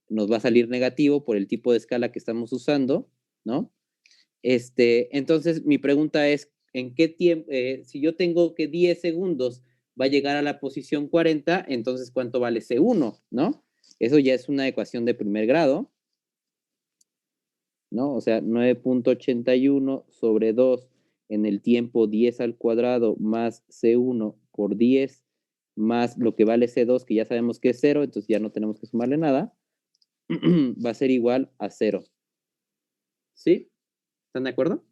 nos va a salir negativo por el tipo de escala que estamos usando, ¿no? Entonces, mi pregunta es, ¿en qué tiempo? Si yo tengo que 10 segundos va a llegar a la posición 40, entonces, ¿cuánto vale C1, no? Eso ya es una ecuación de primer grado, ¿no? O sea, 9.81 sobre 2 en el tiempo 10 al cuadrado más C1 por 10 más lo que vale C2, que ya sabemos que es 0, entonces ya no tenemos que sumarle nada, va a ser igual a 0. ¿Sí? ¿Están de acuerdo?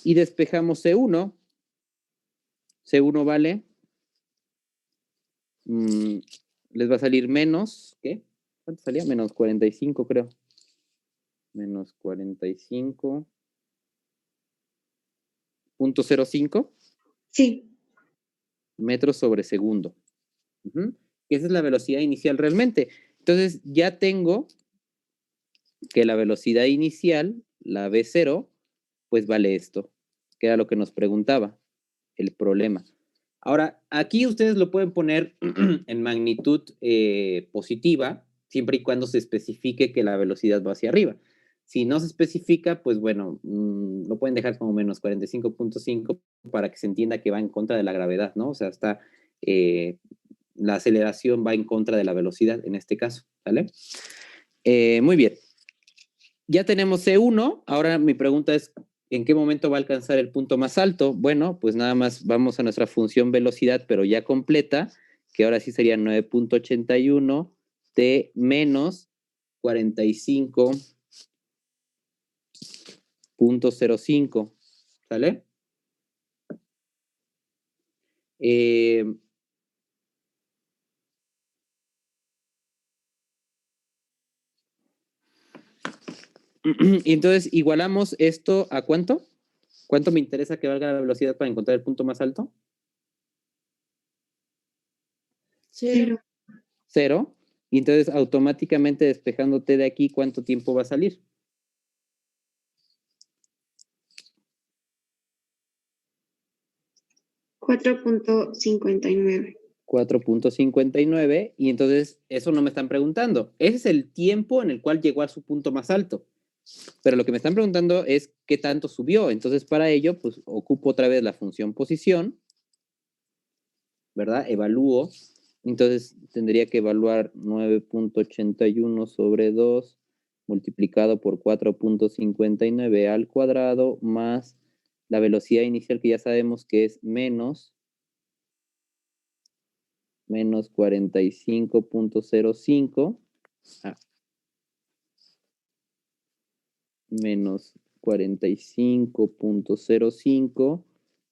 Y despejamos C1. C1 vale les va a salir menos, ¿qué? ¿Cuánto salía? Menos 45, creo. Menos 45.05 Sí. metros sobre segundo. Que esa es la velocidad inicial realmente. Entonces ya tengo que la velocidad inicial, la V0, pues vale esto, que era lo que nos preguntaba, el problema. Ahora, aquí ustedes lo pueden poner en magnitud positiva, siempre y cuando se especifique que la velocidad va hacia arriba. Si no se especifica, pues bueno, lo pueden dejar como menos 45.5 para que se entienda que va en contra de la gravedad, ¿no? O sea, la aceleración va en contra de la velocidad en este caso, ¿vale? Muy bien. Ya tenemos C1, ahora mi pregunta es, ¿en qué momento va a alcanzar el punto más alto? Bueno, pues nada más vamos a nuestra función velocidad, pero ya completa, que ahora sí sería 9.81 t menos 45.05, ¿sale? Y entonces igualamos esto a ¿cuánto? ¿Cuánto me interesa que valga la velocidad para encontrar el punto más alto? 0. 0. Y entonces automáticamente despejándote de aquí, ¿cuánto tiempo va a salir? 4.59. 4.59, y entonces eso no me están preguntando. Ese es el tiempo en el cual llegó a su punto más alto. Pero lo que me están preguntando es qué tanto subió. Entonces para ello, pues ocupo otra vez la función posición, ¿verdad? Evalúo. Entonces tendría que evaluar 9.81 sobre 2 multiplicado por 4.59 al cuadrado más la velocidad inicial que ya sabemos que es menos 45.05 menos 45.05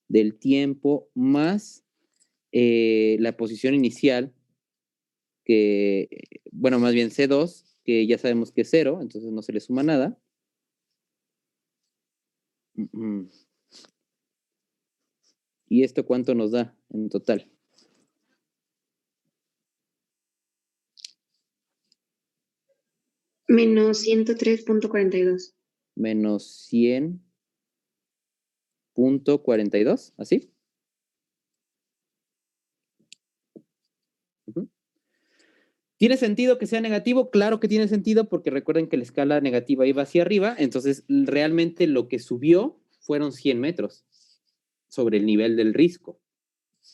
del tiempo más la posición inicial, que, bueno, más bien C2, que ya sabemos que es 0, entonces no se le suma nada. ¿Y esto cuánto nos da en total? Menos 103.42. Menos 100.42, ¿así? ¿Tiene sentido que sea negativo? Claro que tiene sentido, porque recuerden que la escala negativa iba hacia arriba, entonces realmente lo que subió fueron 100 metros sobre el nivel del risco,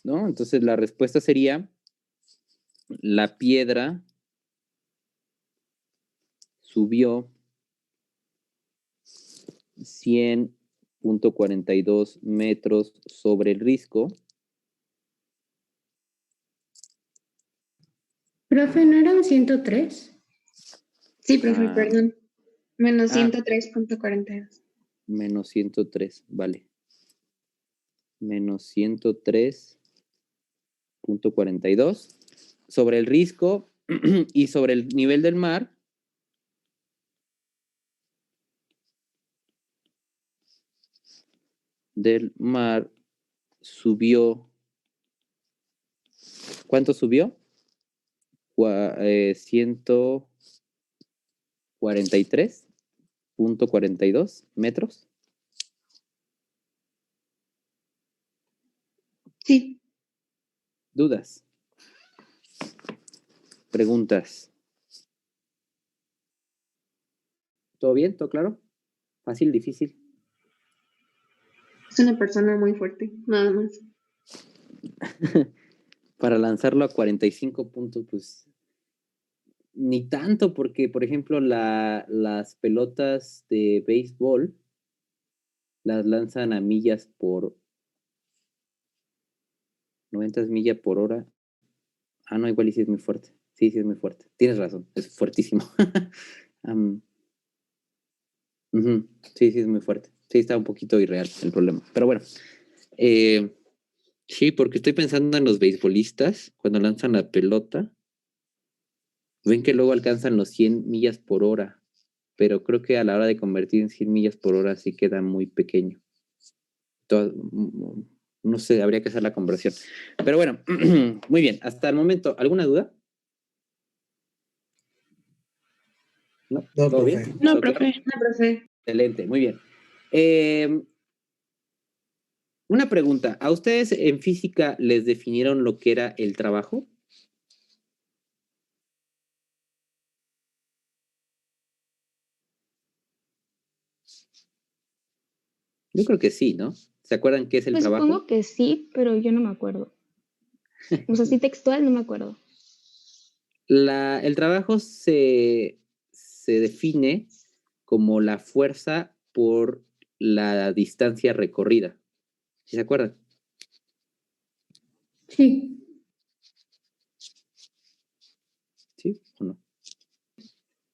¿no? Entonces la respuesta sería: la piedra subió 100.42 metros sobre el risco. Profe, ¿no era un 103? Sí, profe, perdón. Menos 103.42. Menos 103, vale. Menos 103.42 sobre el risco y sobre el nivel del mar. Del mar subió. ¿Cuánto subió? 143.42 metros. Sí. ¿Dudas? ¿Preguntas? ¿Todo bien? ¿Todo claro? ¿Fácil? ¿Difícil? Es una persona muy fuerte, nada más. Para lanzarlo a 45 puntos, pues ni tanto, porque por ejemplo las pelotas de béisbol las lanzan a millas por 90 millas por hora. No, igual y sí es muy fuerte. Sí, sí es muy fuerte. Tienes razón, es fuertísimo. Sí, sí es muy fuerte. Sí, está un poquito irreal el problema. Pero bueno, Sí, porque estoy pensando en los beisbolistas cuando lanzan la pelota. Ven que luego alcanzan los 100 millas por hora, pero creo que a la hora de convertir en 100 millas por hora sí queda muy pequeño. No sé, habría que hacer la conversión. Pero bueno, muy bien. Hasta el momento, ¿alguna duda? ¿No? No, ¿Todo profe. bien? No, ¿Todo claro? profe. Excelente, muy bien. Una pregunta, ¿a ustedes en física les definieron lo que era el trabajo? Yo creo que sí, ¿no? ¿Se acuerdan qué es el Pues trabajo? supongo que sí, pero yo no me acuerdo. O sea, sí textual no me acuerdo. El trabajo se define como la fuerza por la distancia recorrida. ¿Sí se acuerdan? Sí. ¿Sí o no?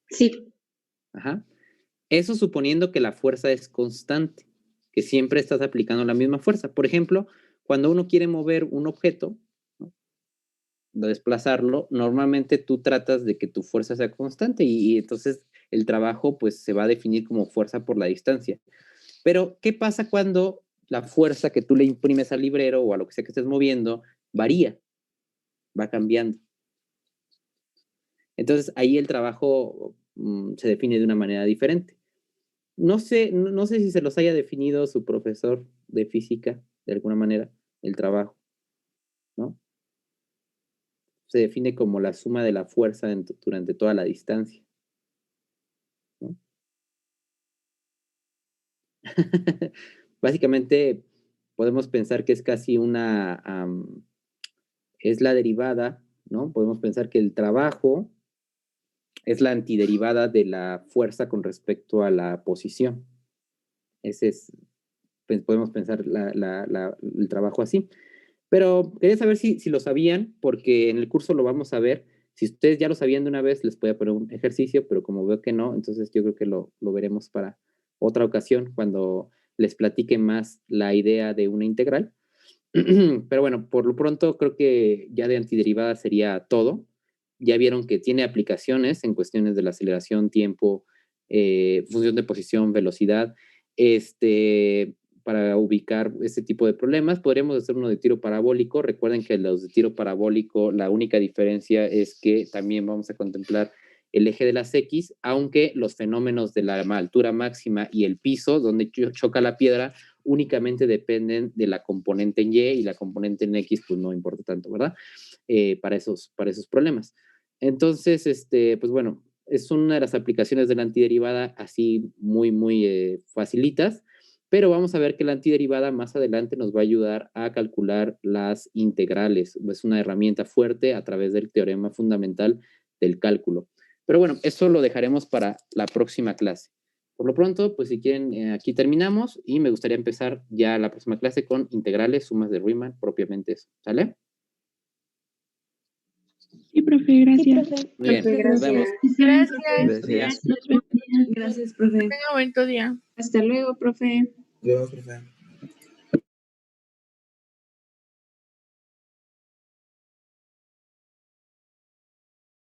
Sí. Ajá. Eso suponiendo que la fuerza es constante, que siempre estás aplicando la misma fuerza. Por ejemplo, cuando uno quiere mover un objeto, ¿no? Desplazarlo, normalmente tú tratas de que tu fuerza sea constante y entonces el trabajo pues se va a definir como fuerza por la distancia. Pero, ¿qué pasa cuando la fuerza que tú le imprimes al librero o a lo que sea que estés moviendo varía, va cambiando? Entonces, ahí el trabajo se define de una manera diferente. No sé si se los haya definido su profesor de física de alguna manera, el trabajo, ¿no? Se define como la suma de la fuerza durante toda la distancia, ¿no? Básicamente, podemos pensar que es casi es la derivada, ¿no? Podemos pensar que el trabajo es la antiderivada de la fuerza con respecto a la posición. Ese es, pues, podemos pensar el trabajo así. Pero quería saber si lo sabían, porque en el curso lo vamos a ver. Si ustedes ya lo sabían de una vez, les voy a poner un ejercicio, pero como veo que no, entonces yo creo que lo veremos para otra ocasión, cuando les platique más la idea de una integral. Pero bueno, por lo pronto creo que ya de antiderivada sería todo. Ya vieron que tiene aplicaciones en cuestiones de la aceleración, tiempo, función de posición, velocidad, para ubicar este tipo de problemas. Podríamos hacer uno de tiro parabólico. Recuerden que los de tiro parabólico, la única diferencia es que también vamos a contemplar el eje de las X, aunque los fenómenos de la altura máxima y el piso, donde choca la piedra, únicamente dependen de la componente en Y, y la componente en X pues no importa tanto, ¿verdad? Para esos problemas. Entonces, pues bueno, es una de las aplicaciones de la antiderivada así muy facilitas, pero vamos a ver que la antiderivada más adelante nos va a ayudar a calcular las integrales. Es una herramienta fuerte a través del teorema fundamental del cálculo. Pero bueno, eso lo dejaremos para la próxima clase. Por lo pronto, pues si quieren, aquí terminamos y me gustaría empezar ya la próxima clase con integrales, sumas de Riemann, propiamente eso. ¿Sale? Sí, profe, Sí, gracias. profe. Muy bien, Profe, nos vemos. Gracias. Gracias. Gracias, profe. Tenga bonito día. Hasta luego, profe. Nos vemos, profe.